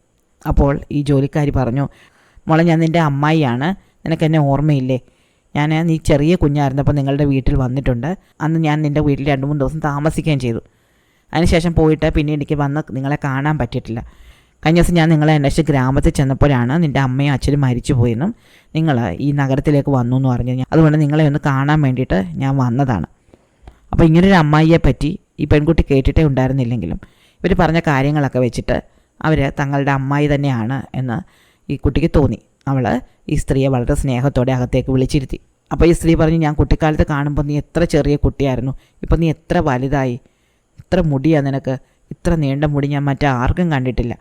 അപ്പോൾ ഈ ജോലിക്കാരി പറഞ്ഞു, മോളെ, ഞാൻ നിൻ്റെ അമ്മായിയാണ്, നിനക്കെന്നെ ഓർമ്മയില്ലേ? നീ ചെറിയ കുഞ്ഞായിരുന്നപ്പോൾ നിങ്ങളുടെ വീട്ടിൽ വന്നിട്ടുണ്ട്. അന്ന് ഞാൻ നിൻ്റെ വീട്ടിൽ 2-3 ദിവസം താമസിക്കുകയും ചെയ്തു. അതിനുശേഷം പോയിട്ട് പിന്നെ എനിക്ക് വന്ന് നിങ്ങളെ കാണാൻ പറ്റിയിട്ടില്ല. കഴിഞ്ഞ ദിവസം ഞാൻ നിങ്ങളെ അന്വേഷിച്ച് ഗ്രാമത്തിൽ ചെന്നപ്പോഴാണ് നിൻ്റെ അമ്മയും അച്ഛനും മരിച്ചു പോയെന്നും നിങ്ങൾ ഈ നഗരത്തിലേക്ക് വന്നു എന്ന് പറഞ്ഞു. അതുകൊണ്ട് നിങ്ങളെ ഒന്ന് കാണാൻ വേണ്ടിയിട്ട് ഞാൻ വന്നതാണ്. അപ്പോൾ ഇങ്ങനൊരു അമ്മായിയെ പറ്റി ഈ പെൺകുട്ടി കേട്ടിട്ടേ ഉണ്ടായിരുന്നില്ലെങ്കിലും ഇവർ പറഞ്ഞ കാര്യങ്ങളൊക്കെ വെച്ചിട്ട് അവർ തങ്ങളുടെ അമ്മായി തന്നെയാണ് എന്ന് ഈ കുട്ടിക്ക് തോന്നി. അവൾ ഈ സ്ത്രീയെ വളരെ സ്നേഹത്തോടെ അകത്തേക്ക് വിളിച്ചിരുത്തി. അപ്പോൾ ഈ സ്ത്രീ പറഞ്ഞു, ഞാൻ കുട്ടിക്കാലത്ത് കാണുമ്പോൾ നീ എത്ര ചെറിയ കുട്ടിയായിരുന്നു, ഇപ്പം നീ എത്ര വലുതായി, ഇത്ര മുടിയാണ് നിനക്ക്, ഇത്ര നീണ്ട മുടി ഞാൻ മറ്റാർക്കും കണ്ടിട്ടില്ല.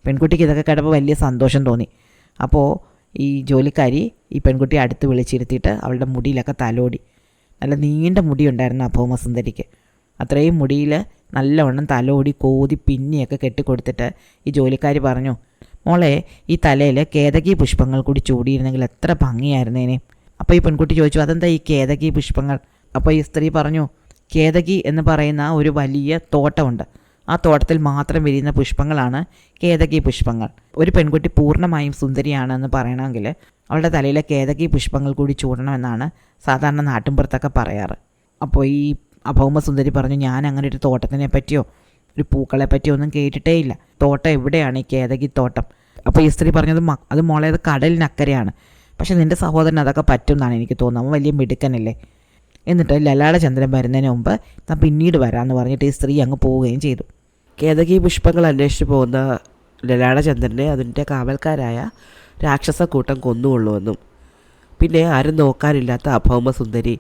പെൺകുട്ടിക്ക് ഇതൊക്കെ കേട്ടപ്പോൾ വലിയ സന്തോഷം തോന്നി. അപ്പോൾ ഈ ജോലിക്കാരി ഈ പെൺകുട്ടിയെ അടുത്ത് വിളിച്ചിരുത്തിയിട്ട് അവളുടെ മുടിയിലൊക്കെ തലോടി. നല്ല നീണ്ട മുടി ഉണ്ടായിരുന്നു അഭൗമസുന്ദരിക്ക്. അത്രയും മുടിയിൽ നല്ലവണ്ണം തലോടി കോതി പിന്നിയൊക്കെ കെട്ടിക്കൊടുത്തിട്ട് ഈ ജോലിക്കാരി പറഞ്ഞു, മോളെ, ഈ തലയിൽ കേതകി പുഷ്പങ്ങൾ കൂടി ചൂടിയിരുന്നെങ്കിൽ എത്ര ഭംഗിയായിരുന്നേനെ. അപ്പോൾ ഈ പെൺകുട്ടി ചോദിച്ചു, അതെന്താ ഈ കേതകി പുഷ്പങ്ങൾ? അപ്പോൾ ഈ സ്ത്രീ പറഞ്ഞു, കേതകി എന്ന് പറയുന്ന ഒരു വലിയ തോട്ടമുണ്ട്. ആ തോട്ടത്തിൽ മാത്രം വിരിയുന്ന പുഷ്പങ്ങളാണ് കേതകി പുഷ്പങ്ങൾ. ഒരു പെൺകുട്ടി പൂർണ്ണമായും സുന്ദരിയാണെന്ന് പറയണമെങ്കിൽ അവളുടെ തലയിലെ കേതകി പുഷ്പങ്ങൾ കൂടി ചൂടണമെന്നാണ് സാധാരണ നാട്ടിൻപുറത്തൊക്കെ പറയാറ്. അപ്പോൾ ഈ അഭൗമസുന്ദരി പറഞ്ഞു, ഞാൻ അങ്ങനെ ഒരു തോട്ടത്തിനെ പറ്റിയോ ഒരു പൂക്കളെ പറ്റിയോ ഒന്നും കേട്ടിട്ടേ ഇല്ല. തോട്ടം എവിടെയാണ് ഈ കേതകി തോട്ടം? അപ്പോൾ ഈ സ്ത്രീ പറഞ്ഞത്, അത് മോളെ, അത് കടലിനക്കരെയാണ്. പക്ഷെ നിൻ്റെ സഹോദരൻ അതൊക്കെ പറ്റുമെന്നാണ് എനിക്ക് തോന്നുന്നത്, അവൻ വലിയ മിടുക്കനല്ലേ. എന്നിട്ട് ലലാടചന്ദ്രൻ വരുന്നതിന് മുമ്പ് താൻ പിന്നീട് വരാമെന്ന് പറഞ്ഞിട്ട് ഈ സ്ത്രീ അങ്ങ് പോവുകയും ചെയ്തു. കേതകി പുഷ്പങ്ങൾ അന്വേഷിച്ച് പോകുന്ന ലലാടചന്ദ്രനെ അതിൻ്റെ കാവൽക്കാരായ രാക്ഷസക്കൂട്ടം കൊന്നുകൊള്ളുമെന്നും പിന്നെ ആരും നോക്കാനില്ലാത്ത അഭൗമസുന്ദരി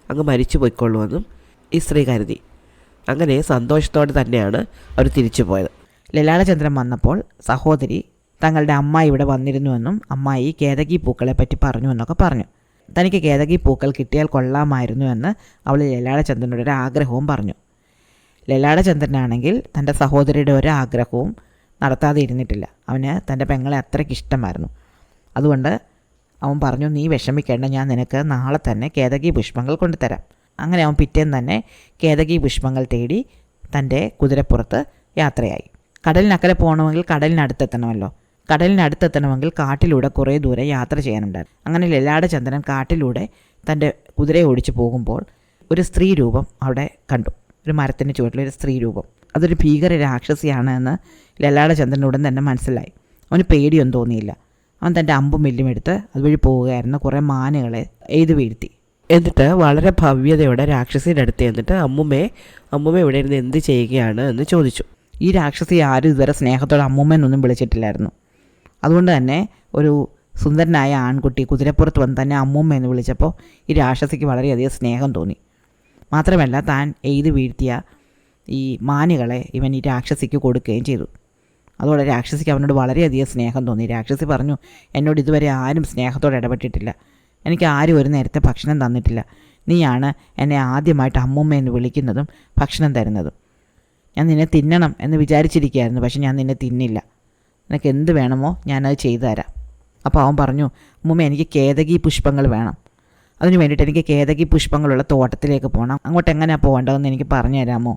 അങ്ങ് മരിച്ചു പോയിക്കൊള്ളുമെന്നും ഈ സ്ത്രീ കരുതി. അങ്ങനെ സന്തോഷത്തോടെ തന്നെയാണ് അവർ തിരിച്ചു പോയത്. ലലാടചന്ദ്രൻ വന്നപ്പോൾ സഹോദരി തങ്ങളുടെ അമ്മായി ഇവിടെ വന്നിരുന്നുവെന്നും അമ്മായി കേതകി പൂക്കളെ പറ്റി പറഞ്ഞുവെന്നൊക്കെ പറഞ്ഞു. തനിക്ക് കേതകി പൂക്കൾ കിട്ടിയാൽ കൊള്ളാമായിരുന്നു എന്ന് അവൾ ലലാടചന്ദ്രനോട് ഒരു ആഗ്രഹവും പറഞ്ഞു. ലലാടചന്ദ്രനാണെങ്കിൽ തൻ്റെ സഹോദരിയുടെ ഒരാഗ്രഹവും നടത്താതെ ഇരുന്നിട്ടില്ല. അവന് തൻ്റെ പെങ്ങളെ അത്രയ്ക്ക് ഇഷ്ടമായിരുന്നു. അതുകൊണ്ട് അവൻ പറഞ്ഞു, നീ വിഷമിക്കേണ്ട, ഞാൻ നിനക്ക് നാളെ തന്നെ കേതകി പുഷ്പങ്ങൾ കൊണ്ടുതരാം. അങ്ങനെ അവൻ പിറ്റേന്ന് തന്നെ കേതകി പുഷ്പങ്ങൾ തേടി തൻ്റെ കുതിരപ്പുറത്ത് യാത്രയായി. കടലിനക്കരെ പോകണമെങ്കിൽ കടലിനടുത്തെത്തണമല്ലോ. കടലിനടുത്തെത്തണമെങ്കിൽ കാട്ടിലൂടെ കുറേ ദൂരെ യാത്ര ചെയ്യാനുണ്ടായിരുന്നു. അങ്ങനെ ലലാടചന്ദ്രൻ കാട്ടിലൂടെ തൻ്റെ കുതിരയെ ഓടിച്ചു പോകുമ്പോൾ ഒരു സ്ത്രീ രൂപം അവിടെ കണ്ടു. ഒരു മരത്തിന് ചുവട്ടിലൊരു സ്ത്രീ രൂപം. അതൊരു ഭീകര രാക്ഷസിയാണ് എന്ന് ലലാടചന്ദ്രനുടൻ തന്നെ മനസ്സിലായി. അവന് പേടിയൊന്നും തോന്നിയില്ല. അവൻ തൻ്റെ അമ്പും വില്ലും എടുത്ത് അതുവഴി പോവുകയായിരുന്ന കുറേ മാനുകളെ എയ്ത് വീഴ്ത്തി. എന്നിട്ട് വളരെ ഭവ്യതയോടെ രാക്ഷസിയുടെ അടുത്ത് എന്നിട്ട് അമ്മുമ്മ ഇവിടെ ഇരുന്ന് എന്ത് ചെയ്യുകയാണ് എന്ന് ചോദിച്ചു. ഈ രാക്ഷസി ആരും ഇതുവരെ സ്നേഹത്തോടെ അമ്മുമ്മേനൊന്നും വിളിച്ചിട്ടില്ലായിരുന്നു. അതുകൊണ്ട് തന്നെ ഒരു സുന്ദരനായ ആൺകുട്ടി കുതിരപ്പുറത്ത് വന്ന് തന്നെ അമ്മുമ്മ എന്ന് വിളിച്ചപ്പോൾ ഈ രാക്ഷസിക്ക് വളരെയധികം സ്നേഹം തോന്നി. മാത്രമല്ല താൻ എയ്ത് വീഴ്ത്തിയ ഈ മാനുകളെ ഇവൻ ഈ രാക്ഷസിക്ക് കൊടുക്കുകയും ചെയ്തു. അതോടെ രാക്ഷസിക്ക് അവനോട് വളരെയധികം സ്നേഹം തോന്നി. രാക്ഷസി പറഞ്ഞു, എന്നോട് ഇതുവരെ ആരും സ്നേഹത്തോടെ ഇടപെട്ടിട്ടില്ല, എനിക്ക് ആരും ഒരു നേരത്തെ ഭക്ഷണം തന്നിട്ടില്ല, നീയാണ് എന്നെ ആദ്യമായിട്ട് അമ്മൂമ്മയെന്ന് വിളിക്കുന്നതും ഭക്ഷണം തരുന്നതും. ഞാൻ നിന്നെ തിന്നണം എന്ന് വിചാരിച്ചിരിക്കുകയായിരുന്നു, പക്ഷെ ഞാൻ നിന്നെ തിന്നില്ല. നിനക്ക് എന്ത് വേണമോ ഞാനത് ചെയ്തു തരാം. അപ്പോൾ അവൻ പറഞ്ഞു, അമ്മൂമ്മ എനിക്ക് കേതകി പുഷ്പങ്ങൾ വേണം, അതിന് വേണ്ടിയിട്ട് എനിക്ക് കേതകി പുഷ്പങ്ങളുള്ള തോട്ടത്തിലേക്ക് പോകണം, അങ്ങോട്ട് എങ്ങനെയാണ് പോകേണ്ടതെന്ന് എനിക്ക് പറഞ്ഞു തരാമോ?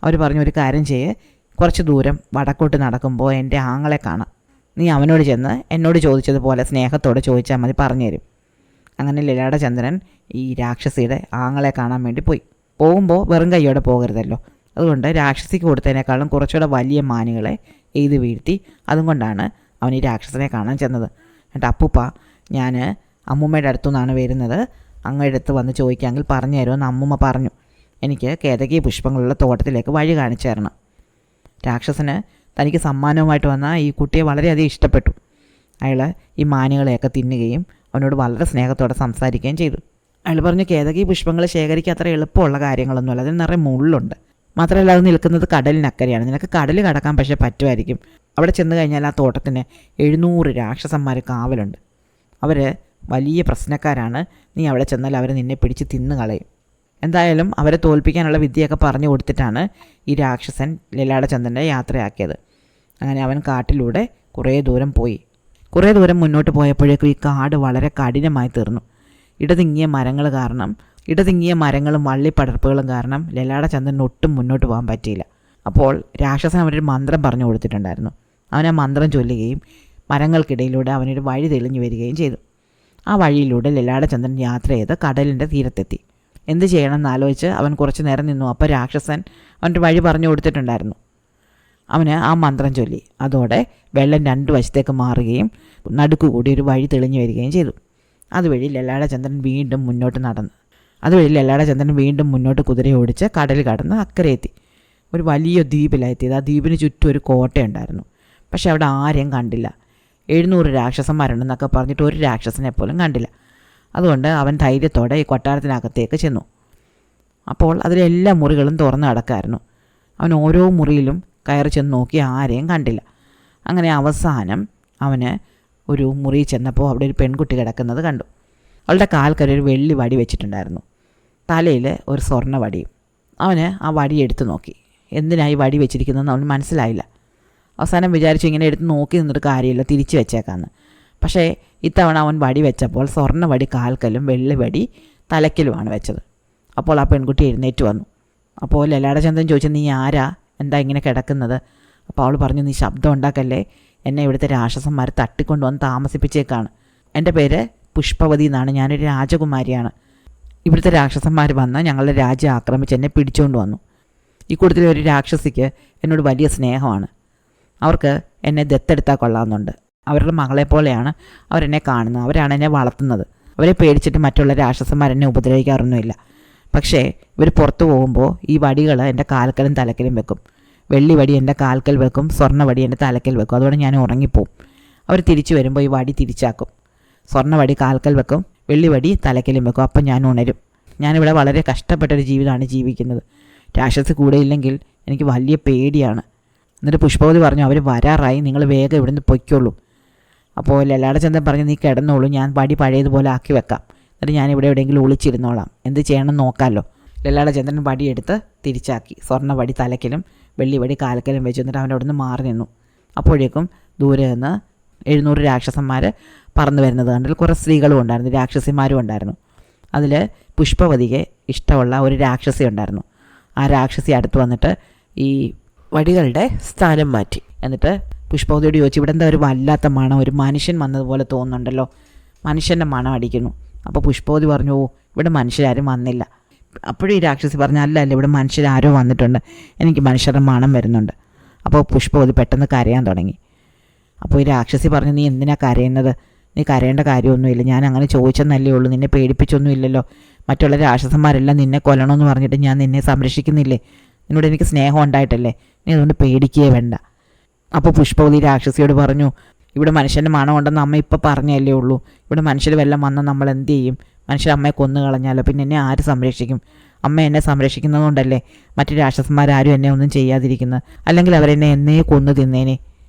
അവർ പറഞ്ഞു, ഒരു കാര്യം ചെയ്യേ, കുറച്ച് ദൂരം വടക്കോട്ട് നടക്കുമ്പോൾ എൻ്റെ ആങ്ങളെ കാണാം, നീ അവനോട് ചെന്ന് എന്നോട് ചോദിച്ചതുപോലെ സ്നേഹത്തോടെ ചോദിച്ചാൽ മതി, പറഞ്ഞു തരും. അങ്ങനെ ലലാടചന്ദ്രൻ ഈ രാക്ഷസിയുടെ ആങ്ങളെ കാണാൻ വേണ്ടി പോയി. പോകുമ്പോൾ വെറും കൈയോടെ പോകരുതല്ലോ, അതുകൊണ്ട് രാക്ഷസിക്ക് കൊടുത്തതിനേക്കാളും കുറച്ചുകൂടെ വലിയ മാനുകളെ എഴുതി വീഴ്ത്തി, അതുകൊണ്ടാണ് അവൻ ഈ രാക്ഷസനെ കാണാൻ ചെന്നത്. എന്നിട്ട് അപ്പൂപ്പ, ഞാൻ അമ്മൂമ്മയുടെ അടുത്തു നിന്നാണ് വരുന്നത്, അങ്ങയുടെ അടുത്ത് വന്ന് ചോദിക്കാമെങ്കിൽ പറഞ്ഞു തരുമെന്ന് അമ്മൂമ്മ പറഞ്ഞു. എനിക്ക് കേതകി പുഷ്പങ്ങളുള്ള തോട്ടത്തിലേക്ക് വഴി കാണിച്ചു തരണം. രാക്ഷസന് തനിക്ക് സമ്മാനവുമായിട്ട് വന്ന ഈ കുട്ടിയെ വളരെയധികം ഇഷ്ടപ്പെട്ടു. അയാൾ ഈ മാനുകളെയൊക്കെ തിന്നുകയും അവനോട് വളരെ സ്നേഹത്തോടെ സംസാരിക്കുകയും ചെയ്തു. അയാൾ പറഞ്ഞു, കേതകി പുഷ്പങ്ങൾ ശേഖരിക്കുക അത്ര എളുപ്പമുള്ള കാര്യങ്ങളൊന്നുമല്ല, അതിന് നിറയെ മുള്ളുണ്ട്, മാത്രമല്ല അത് നിൽക്കുന്നത് കടലിനക്കരെയാണ്, നിനക്ക് കടൽ കടക്കാൻ പക്ഷേ പറ്റുമായിരിക്കും. അവിടെ ചെന്ന് കഴിഞ്ഞാൽ ആ തോട്ടത്തിന് 700 രാക്ഷസന്മാർ കാവലുണ്ട്, അവർ വലിയ പ്രശ്നക്കാരാണ്, നീ അവിടെ ചെന്നാൽ അവർ നിന്നെ പിടിച്ച് തിന്നു കളയും. എന്തായാലും അവരെ തോൽപ്പിക്കാനുള്ള വിദ്യയൊക്കെ പറഞ്ഞു കൊടുത്തിട്ടാണ് ഈ രാക്ഷസൻ ലലാടചന്ദ്രനെ യാത്രയാക്കിയത്. അങ്ങനെ അവൻ കാട്ടിലൂടെ കുറേ ദൂരം പോയി. കുറേ ദൂരം മുന്നോട്ട് പോയപ്പോഴേക്കും ഈ കാട് വളരെ കഠിനമായി തീർന്നു. ഇടതിങ്ങിയ മരങ്ങളും വള്ളിപ്പടർപ്പുകളും കാരണം ലലാടചന്ദ്രന് ഒട്ടും മുന്നോട്ട് പോകാൻ പറ്റിയില്ല. അപ്പോൾ രാക്ഷസൻ അവനൊരു മന്ത്രം പറഞ്ഞു കൊടുത്തിട്ടുണ്ടായിരുന്നു. അവൻ ആ മന്ത്രം ചൊല്ലുകയും മരങ്ങൾക്കിടയിലൂടെ അവനൊരു വഴി തെളിഞ്ഞു വരികയും ചെയ്തു. ആ വഴിയിലൂടെ ലലാടചന്ദ്രൻ യാത്ര ചെയ്ത് കടലിൻ്റെ തീരത്തെത്തി. എന്ത് ചെയ്യണമെന്ന് ആലോചിച്ച് അവൻ കുറച്ച് നേരം നിന്നു. അപ്പോൾ രാക്ഷസൻ അവൻ്റെ വഴി പറഞ്ഞു കൊടുത്തിട്ടുണ്ടായിരുന്നു. അവന് ആ മന്ത്രം ചൊല്ലി. അതോടെ വെള്ളം 2 വശത്തേക്ക് മാറുകയും നടുക്കുകൂടി ഒരു വഴി തെളിഞ്ഞു വരികയും ചെയ്തു. അതുവഴി ലലാടചന്ദ്രൻ വീണ്ടും മുന്നോട്ട് കുതിര ഓടിച്ച് കടൽ കടന്ന് അക്കരെ എത്തി. ഒരു വലിയ ദ്വീപിലെത്തിയത്. ആ ദ്വീപിന് ചുറ്റും ഒരു കോട്ടയുണ്ടായിരുന്നു. പക്ഷെ അവിടെ ആരെയും കണ്ടില്ല. 700 രാക്ഷസന്മാരുണ്ടെന്നൊക്കെ പറഞ്ഞിട്ട് ഒരു രാക്ഷസനെ പോലും കണ്ടില്ല. അതുകൊണ്ട് അവൻ ധൈര്യത്തോടെ ഈ കൊട്ടാരത്തിനകത്തേക്ക് ചെന്നു. അപ്പോൾ അതിലെല്ലാ മുറികളും തുറന്നു കിടക്കായിരുന്നു. അവൻ ഓരോ മുറിയിലും കയറി ചെന്ന് നോക്കി, ആരെയും കണ്ടില്ല. അങ്ങനെ അവസാനം അവന് ഒരു മുറി ചെന്നപ്പോൾ അവിടെ ഒരു പെൺകുട്ടി കിടക്കുന്നത് കണ്ടു. അവളുടെ കാൽക്കര ഒരു വെള്ളി വടി വെച്ചിട്ടുണ്ടായിരുന്നു, തലയിൽ ഒരു സ്വർണ്ണ വടിയും. അവന് ആ വടി എടുത്ത് നോക്കി. എന്തിനായി വടി വെച്ചിരിക്കുന്നതെന്ന് അവന് മനസ്സിലായില്ല. അവസാനം വിചാരിച്ചു ഇങ്ങനെ എടുത്ത് നോക്കി നിന്നിട്ട് കാര്യമില്ല, തിരിച്ചു വെച്ചേക്കാന്ന്. പക്ഷേ ഇത്തവണ അവൻ വടി വെച്ചപ്പോൾ സ്വർണ്ണ വടി കാൽക്കലും വെള്ളി വടി തലയ്ക്കലുമാണ് വെച്ചത്. അപ്പോൾ ആ പെൺകുട്ടി എഴുന്നേറ്റ് വന്നു. അപ്പോൾ ലലാടചന്ദ്രൻ ചോദിച്ചു, നീ ആരാ, എന്താ ഇങ്ങനെ കിടക്കുന്നത്? അപ്പോൾ അവൾ പറഞ്ഞു, നീ ശബ്ദം ഉണ്ടാക്കല്ലേ, എന്നെ ഇവിടുത്തെ രാക്ഷസന്മാർ തട്ടിക്കൊണ്ടുവന്ന് താമസിപ്പിച്ചേക്കാണ്. എൻ്റെ പേര് പുഷ്പവതി എന്നാണ്, ഞാനൊരു രാജകുമാരിയാണ്. ഇവിടുത്തെ രാക്ഷസന്മാർ വന്ന് ഞങ്ങളുടെ രാജ്യം ആക്രമിച്ച് എന്നെ പിടിച്ചുകൊണ്ട് വന്നു. ഈ കൂട്ടത്തിലെ ഒരു രാക്ഷസിക്ക് എന്നോട് വലിയ സ്നേഹമാണ്, അവർക്ക് എന്നെ ദത്തെടുത്താൽ കൊള്ളാമെന്നുണ്ട്. അവരുടെ മകളെ പോലെയാണ് അവരെന്നെ കാണുന്നത്, അവരാണ് എന്നെ വളർത്തുന്നത്. അവരെ പേടിച്ചിട്ട് മറ്റുള്ള രാക്ഷസന്മാരെന്നെ ഉപദ്രവിക്കാറൊന്നുമില്ല. പക്ഷേ ഇവർ പുറത്തു പോകുമ്പോൾ ഈ വടികൾ എൻ്റെ കാൽക്കലും തലക്കലും വെക്കും. വെള്ളി വടി എൻ്റെ കാൽക്കൽ വെക്കും, സ്വർണ്ണ വടി എൻ്റെ തലക്കൽ വെക്കും. അതുകൊണ്ട് ഞാൻ ഉറങ്ങിപ്പോവും. അവർ തിരിച്ചു വരുമ്പോൾ ഈ വടി തിരിച്ചാക്കും. സ്വർണ്ണ വടി കാൽക്കൽ വെക്കും, വെള്ളി വടി തലക്കലും വെക്കും. അപ്പം ഞാൻ ഉണരും. ഞാനിവിടെ വളരെ കഷ്ടപ്പെട്ടൊരു ജീവിതമാണ് ജീവിക്കുന്നത്. രാക്ഷസി കൂടെയില്ലെങ്കിൽ എനിക്ക് വലിയ പേടിയാണ്. എന്നിട്ട് പുഷ്പവതി പറഞ്ഞു, അവർ വരാറായി, നിങ്ങൾ വേഗം ഇവിടുന്ന് പൊയ്ക്കോളൂ. അപ്പോൾ ലലാടചന്ദ്രൻ പറഞ്ഞു, നീ കിടന്നോളൂ, ഞാൻ വടി പഴയതുപോലെ ആക്കി വെക്കാം, എന്നിട്ട് ഞാൻ ഇവിടെ എവിടെയെങ്കിലും ഒളിച്ചിരുന്നോളാം, എന്ത് ചെയ്യണമെന്ന് നോക്കാമല്ലോ. ലലാടചന്ദ്രൻ വടിയെടുത്ത് തിരിച്ചാക്കി. സ്വർണ്ണ വടി തലക്കലും വെള്ളി വടി കാലക്കലും വെച്ച് എന്നിട്ട് അവൻ്റെ അവിടെ നിന്ന് മാറി നിന്നു. അപ്പോഴേക്കും ദൂരെ നിന്ന് 700 രാക്ഷസന്മാർ പറന്നു വരുന്നത് കണ്ടിൽ കുറേ സ്ത്രീകളും ഉണ്ടായിരുന്നു, രാക്ഷസിമാരും ഉണ്ടായിരുന്നു. അതിൽ പുഷ്പവതിക്ക് ഇഷ്ടമുള്ള ഒരു രാക്ഷസി ഉണ്ടായിരുന്നു. ആ രാക്ഷസി അടുത്ത് വന്നിട്ട് ഈ വടികളുടെ സ്ഥാനം മാറ്റി. എന്നിട്ട് പുഷ്പവതിയോട് ചോദിച്ചു, ഇവിടെ എന്താ ഒരു വല്ലാത്ത മണം, ഒരു മനുഷ്യൻ വന്നതുപോലെ തോന്നുന്നുണ്ടല്ലോ, മനുഷ്യൻ്റെ മണം അടിക്കുന്നു. അപ്പോൾ പുഷ്പവതി പറഞ്ഞു, ഓ ഇവിടെ മനുഷ്യരാരും വന്നില്ല. അപ്പോഴും ഈ രാക്ഷസി പറഞ്ഞു, അല്ല ഇവിടെ മനുഷ്യരാരോ വന്നിട്ടുണ്ട്, എനിക്ക് മനുഷ്യരുടെ മണം വരുന്നുണ്ട്. അപ്പോൾ പുഷ്പവതി പെട്ടെന്ന് കരയാൻ തുടങ്ങി. അപ്പോൾ ഈ രാക്ഷസി പറഞ്ഞു, നീ എന്തിനാ കരയുന്നത്, നീ കരയേണ്ട കാര്യമൊന്നുമില്ല, ഞാൻ അങ്ങനെ ചോദിച്ചെന്നല്ലേ ഉള്ളൂ, നിന്നെ പേടിപ്പിച്ചൊന്നും ഇല്ലല്ലോ, മറ്റുള്ള രാക്ഷസന്മാരെല്ലാം നിന്നെ കൊല്ലണമെന്ന് പറഞ്ഞിട്ട് ഞാൻ നിന്നെ സംരക്ഷിക്കുന്നില്ലേ, നിന്നോട് എനിക്ക് സ്നേഹം ഉണ്ടായിട്ടല്ലേ, നീ അതുകൊണ്ട് പേടിക്കുകയേ വേണ്ട. അപ്പോൾ പുഷ്പവതി രാക്ഷസിയോട് പറഞ്ഞു, ഇവിടെ മനുഷ്യൻ്റെ മണം ഉണ്ടെന്ന് അമ്മ ഇപ്പോൾ പറഞ്ഞല്ലേ ഉള്ളൂ, ഇവിടെ മനുഷ്യർ വല്ലതും വന്നാൽ നമ്മൾ എന്ത് ചെയ്യും, മനുഷ്യർ അമ്മയെ കൊന്നു കളഞ്ഞാലോ, പിന്നെ എന്നെ ആര് സംരക്ഷിക്കും, അമ്മ എന്നെ സംരക്ഷിക്കുന്നതുകൊണ്ടല്ലേ മറ്റു രാക്ഷസന്മാരാരും എന്നെ ഒന്നും ചെയ്യാതിരിക്കുന്നത്. അല്ലെങ്കിൽ അവരെന്നെ എന്നേ കൊന്നു തിന്നേനെ.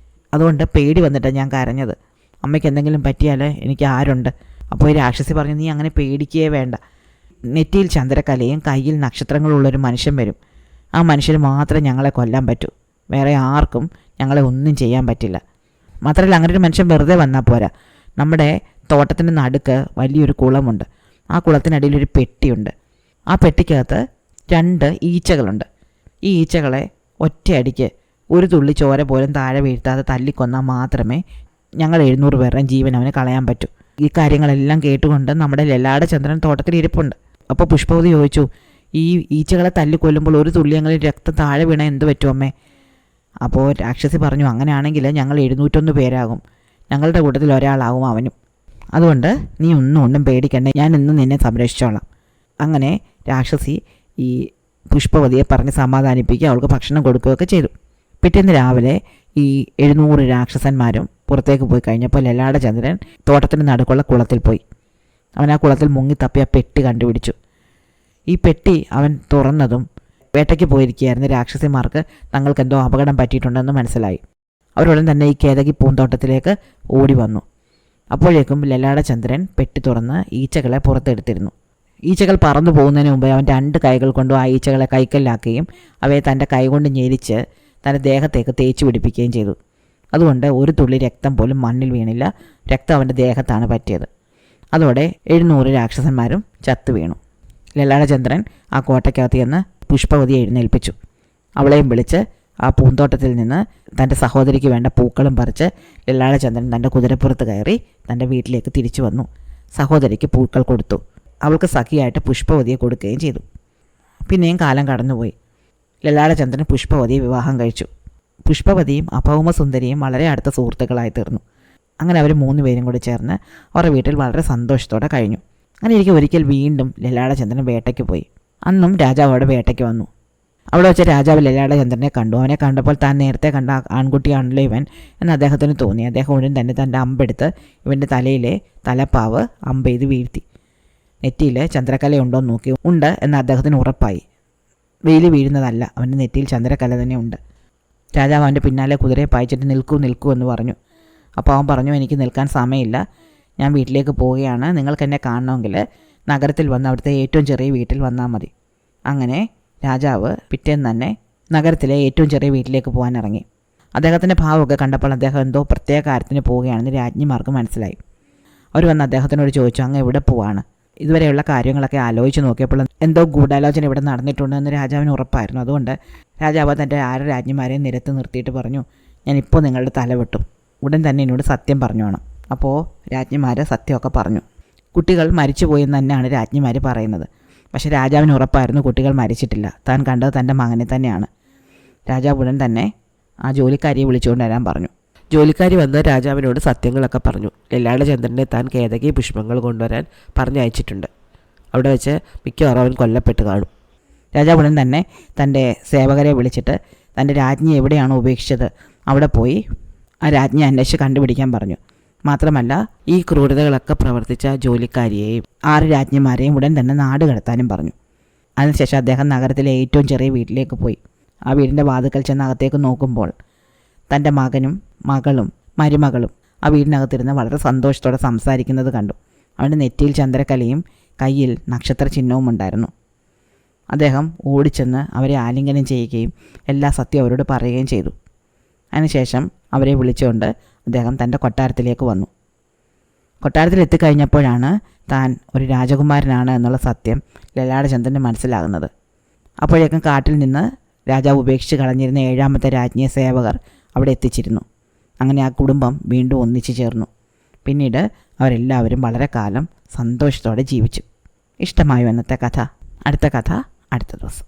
അതുകൊണ്ട് പേടി വന്നിട്ടാണ് ഞാൻ കരഞ്ഞത്. അമ്മയ്ക്ക് എന്തെങ്കിലും പറ്റിയാൽ എനിക്ക് ആരുണ്ട്? അപ്പോൾ ഈ രാക്ഷസി പറഞ്ഞു, നീ അങ്ങനെ പേടിക്കുകയേ വേണ്ട. നെറ്റിയിൽ ചന്ദ്രക്കലയും കയ്യിൽ നക്ഷത്രങ്ങളുള്ളൊരു മനുഷ്യൻ വരും. ആ മനുഷ്യന് മാത്രമേ ഞങ്ങളെ കൊല്ലാൻ പറ്റൂ. വേറെ ആർക്കും ഞങ്ങളെ ഒന്നും ചെയ്യാൻ പറ്റില്ല. മാത്രമല്ല, അങ്ങനെ ഒരു മനുഷ്യൻ വെറുതെ വന്നാൽ പോരാ. നമ്മുടെ തോട്ടത്തിൻ്റെ നടുക്ക് വലിയൊരു കുളമുണ്ട്. ആ കുളത്തിനടിയിൽ ഒരു പെട്ടിയുണ്ട്. ആ പെട്ടിക്കകത്ത് 2 ഈച്ചകളുണ്ട്. ഈ ഈച്ചകളെ ഒറ്റയടിക്ക് ഒരു തുള്ളി ചോര പോലും താഴെ വീഴ്ത്താതെ തല്ലിക്കൊന്നാൽ മാത്രമേ ഞങ്ങൾ 700 പേരുടെ ജീവൻ അവന് കളയാൻ പറ്റൂ. ഈ കാര്യങ്ങളെല്ലാം കേട്ടുകൊണ്ട് നമ്മുടെ ലലാടചന്ദ്രൻ തോട്ടത്തിൽ ഇരിപ്പുണ്ട്. അപ്പോൾ പുഷ്പവതി ചോദിച്ചു, ഈ ഈച്ചകളെ തല്ലിക്കൊല്ലുമ്പോൾ ഒരു തുള്ളിയെങ്കിലും രക്തം താഴെ വീണ എന്ത് പറ്റും അമ്മേ? അപ്പോൾ രാക്ഷസി പറഞ്ഞു, അങ്ങനെയാണെങ്കിൽ ഞങ്ങൾ 701 പേരാകും. ഞങ്ങളുടെ കൂട്ടത്തിൽ ഒരാളാവും അവനും. അതുകൊണ്ട് നീ ഒന്നും പേടിക്കണ്ട, ഞാൻ ഇന്ന് നിന്നെ സംരക്ഷിച്ചോളാം. അങ്ങനെ രാക്ഷസി ഈ പുഷ്പവതിയെ പറഞ്ഞ് സമാധാനിപ്പിക്കുക, അവൾക്ക് ഭക്ഷണം കൊടുക്കുകയൊക്കെ ചെയ്തു. പിറ്റേന്ന് രാവിലെ ഈ 700 രാക്ഷസന്മാരും പുറത്തേക്ക് പോയി കഴിഞ്ഞപ്പോൾ ലലാടചന്ദ്രൻ തോട്ടത്തിന് നടുക്കുള്ള കുളത്തിൽ പോയി. അവൻ ആ കുളത്തിൽ മുങ്ങിത്തപ്പി ആ പെട്ടി കണ്ടുപിടിച്ചു. ഈ പെട്ടി അവൻ തുറന്നതും വേട്ടയ്ക്ക് പോയിരിക്കുകയായിരുന്നു രാക്ഷസിമാർക്ക് തങ്ങൾക്കെന്തോ അപകടം പറ്റിയിട്ടുണ്ടെന്ന് മനസ്സിലായി. അവരുടൻ തന്നെ ഈ കേതകി പൂന്തോട്ടത്തിലേക്ക് ഓടി വന്നു. അപ്പോഴേക്കും ലലാടചന്ദ്രൻ പെട്ടി തുറന്ന് ഈച്ചകളെ പുറത്തെടുത്തിരുന്നു. ഈച്ചകൾ പറന്നു പോകുന്നതിന് മുമ്പ് അവൻ 2 കൈകൾ കൊണ്ടും ആ ഈച്ചകളെ കൈക്കല്ലാക്കുകയും അവയെ തൻ്റെ കൈകൊണ്ട് ഞെരിച്ച് തൻ്റെ ദേഹത്തേക്ക് തേച്ച് പിടിപ്പിക്കുകയും ചെയ്തു. അതുകൊണ്ട് ഒരു തുള്ളി രക്തം പോലും മണ്ണിൽ വീണില്ല. രക്തം അവൻ്റെ ദേഹത്താണ് പറ്റിയത്. അതോടെ 700 രാക്ഷസന്മാരും ചത്തു വീണു. ലലാടചന്ദ്രൻ ആ കോട്ടയ്ക്കകത്ത് ചെന്ന് പുഷ്പവതിയെ എഴുന്നേൽപ്പിച്ചു. അവളെയും വിളിച്ച് ആ പൂന്തോട്ടത്തിൽ നിന്ന് തൻ്റെ സഹോദരിക്ക് വേണ്ട പൂക്കളും പറിച്ച് ലലാടചന്ദ്രൻ തൻ്റെ കുതിരപ്പുറത്ത് കയറി തൻ്റെ വീട്ടിലേക്ക് തിരിച്ചു വന്നു. സഹോദരിക്ക് പൂക്കൾ കൊടുത്തു. അവൾക്ക് സഖിയായിട്ട് പുഷ്പവതിയെ കൊടുക്കുകയും ചെയ്തു. പിന്നെയും കാലം കടന്നുപോയി. ലലാടചന്ദ്രൻ പുഷ്പവതിയെ വിവാഹം കഴിച്ചു. പുഷ്പവതിയും അഭൗമസുന്ദരിയും വളരെ അടുത്ത സുഹൃത്തുക്കളായി തീർന്നു. അങ്ങനെ അവർ 3 പേരും കൂടി ചേർന്ന് അവരുടെ വീട്ടിൽ വളരെ സന്തോഷത്തോടെ കഴിഞ്ഞു. അങ്ങനെ ഇരിക്കെ ഒരിക്കൽ വീണ്ടും ലലാടചന്ദ്രൻ വേട്ടയ്ക്ക് പോയി. അന്നും രാജാവ് അവിടെ വേട്ടയ്ക്ക് വന്നു. അവിടെ വെച്ച് രാജാവ് ലലാടചന്ദ്രനെ കണ്ടു. അവനെ കണ്ടപ്പോൾ താൻ നേരത്തെ കണ്ട ആൺകുട്ടിയാണല്ലോ ഇവൻ എന്ന് അദ്ദേഹത്തിന് തോന്നി. അദ്ദേഹം ഉടൻ തന്നെ തൻ്റെ അമ്പെടുത്ത് ഇവൻ്റെ തലയിലെ തലപ്പാവ് അമ്പെയ്ത് വീഴ്ത്തി. നെറ്റിയിൽ ചന്ദ്രക്കലയുണ്ടോയെന്ന് നോക്കി. ഉണ്ട് എന്ന് അദ്ദേഹത്തിന് ഉറപ്പായി. വെയിൽ വീഴുന്നതല്ല, അവൻ്റെ നെറ്റിയിൽ ചന്ദ്രക്കല തന്നെ ഉണ്ട്. രാജാവ് അവൻ്റെ പിന്നാലെ കുതിരയെ പായിച്ചിട്ട് നിൽക്കൂ എന്ന് പറഞ്ഞു. അപ്പോൾ അവൻ പറഞ്ഞു, എനിക്ക് നിൽക്കാൻ സമയമില്ല, ഞാൻ വീട്ടിലേക്ക് പോവുകയാണ്. നിങ്ങൾക്കെന്നെ കാണണമെങ്കിൽ നഗരത്തിൽ വന്ന് അവിടുത്തെ ഏറ്റവും ചെറിയ വീട്ടിൽ വന്നാൽ മതി. അങ്ങനെ രാജാവ് പിറ്റേന്ന് തന്നെ നഗരത്തിലെ ഏറ്റവും ചെറിയ വീട്ടിലേക്ക് പോകാൻ ഇറങ്ങി. അദ്ദേഹത്തിൻ്റെ ഭാവമൊക്കെ കണ്ടപ്പോൾ അദ്ദേഹം എന്തോ പ്രത്യേക കാര്യത്തിന് പോവുകയാണെന്ന് രാജ്ഞിമാർക്ക് മനസ്സിലായി. അവർ വന്ന് അദ്ദേഹത്തിനോട് ചോദിച്ചു, അങ്ങ് എവിടെ പോവാണ്? ഇതുവരെയുള്ള കാര്യങ്ങളൊക്കെ ആലോചിച്ച് നോക്കിയപ്പോൾ എന്തോ ഗൂഢാലോചന ഇവിടെ നടന്നിട്ടുണ്ടെന്ന് രാജാവിന് ഉറപ്പായിരുന്നു. അതുകൊണ്ട് രാജാവ് തൻ്റെ 6 രാജ്ഞിമാരെയും നിരത്ത് നിർത്തിയിട്ട് പറഞ്ഞു, ഞാനിപ്പോൾ നിങ്ങളുടെ തല വെട്ടും. ഉടൻ തന്നെ എന്നോട് സത്യം പറഞ്ഞോണം. അപ്പോൾ രാജ്ഞിമാർ സത്യമൊക്കെ പറഞ്ഞു. കുട്ടികൾ മരിച്ചുപോയെന്ന് തന്നെയാണ് രാജ്ഞിമാർ പറയുന്നത്. പക്ഷേ രാജാവിന് ഉറപ്പായിരുന്നു കുട്ടികൾ മരിച്ചിട്ടില്ല. താൻ കണ്ടത് തൻ്റെ മകനെ തന്നെയാണ്. രാജാവ് ഉടൻ തന്നെ ആ ജോലിക്കാരിയെ വിളിച്ചുകൊണ്ട് വരാൻ പറഞ്ഞു. ജോലിക്കാരി വന്ന് രാജാവിനോട് സത്യങ്ങളൊക്കെ പറഞ്ഞു. ലലാടചന്ദ്രനെ താൻ കേതകി പുഷ്പങ്ങൾ കൊണ്ടുവരാൻ പറഞ്ഞയച്ചിട്ടുണ്ട്. അവിടെ വെച്ച് മിക്കവാറും അവൻ കൊല്ലപ്പെട്ട് കാണും. രാജാവ് ഉടൻ തന്നെ തൻ്റെ സേവകരെ വിളിച്ചിട്ട് തൻ്റെ രാജ്ഞി എവിടെയാണോ ഉപേക്ഷിച്ചത് അവിടെ പോയി ആ രാജ്ഞിയെ അന്വേഷിച്ച് കണ്ടുപിടിക്കാൻ പറഞ്ഞു. മാത്രമല്ല ഈ ക്രൂരതകളൊക്കെ പ്രവർത്തിച്ച ജോലിക്കാരിയെയും 6 രാജ്ഞിമാരെയും ഉടൻ തന്നെ നാട് കടത്താനും പറഞ്ഞു. അതിനുശേഷം അദ്ദേഹം നഗരത്തിലെ ഏറ്റവും ചെറിയ വീട്ടിലേക്ക് പോയി. ആ വീടിൻ്റെ വാതിൽക്കൽ ചെന്ന് അകത്തേക്ക് നോക്കുമ്പോൾ തൻ്റെ മകനും മകളും മരുമകളും ആ വീടിനകത്തിരുന്ന് വളരെ സന്തോഷത്തോടെ സംസാരിക്കുന്നത് കണ്ടു. അവൻ്റെ നെറ്റിയിൽ ചന്ദ്രക്കലയും കയ്യിൽ നക്ഷത്ര ചിഹ്നവും ഉണ്ടായിരുന്നു. അദ്ദേഹം ഓടിച്ചെന്ന് അവരെ ആലിംഗനം ചെയ്യുകയും എല്ലാ സത്യവും അവരോട് പറയുകയും ചെയ്തു. അതിനുശേഷം അവരെ വിളിച്ചുകൊണ്ട് അദ്ദേഹം തൻ്റെ കൊട്ടാരത്തിലേക്ക് വന്നു. കൊട്ടാരത്തിലെത്തിക്കഴിഞ്ഞപ്പോഴാണ് താൻ ഒരു രാജകുമാരനാണ് എന്നുള്ള സത്യം ലലാടചന്ദ്രന് മനസ്സിലാകുന്നത്. അപ്പോഴേക്കും കാട്ടിൽ നിന്ന് രാജാവ് ഉപേക്ഷിച്ച് കളഞ്ഞിരുന്ന 7ാമത്തെ രാജ്ഞിയെ സേവകർ അവിടെ എത്തിച്ചിരുന്നു. അങ്ങനെ ആ കുടുംബം വീണ്ടും ഒന്നിച്ചു ചേർന്നു. പിന്നീട് അവരെല്ലാവരും വളരെ കാലം സന്തോഷത്തോടെ ജീവിച്ചു. ഇഷ്ടമായോ ഇന്നത്തെ കഥ? അടുത്ത കഥ അടുത്ത ദിവസം.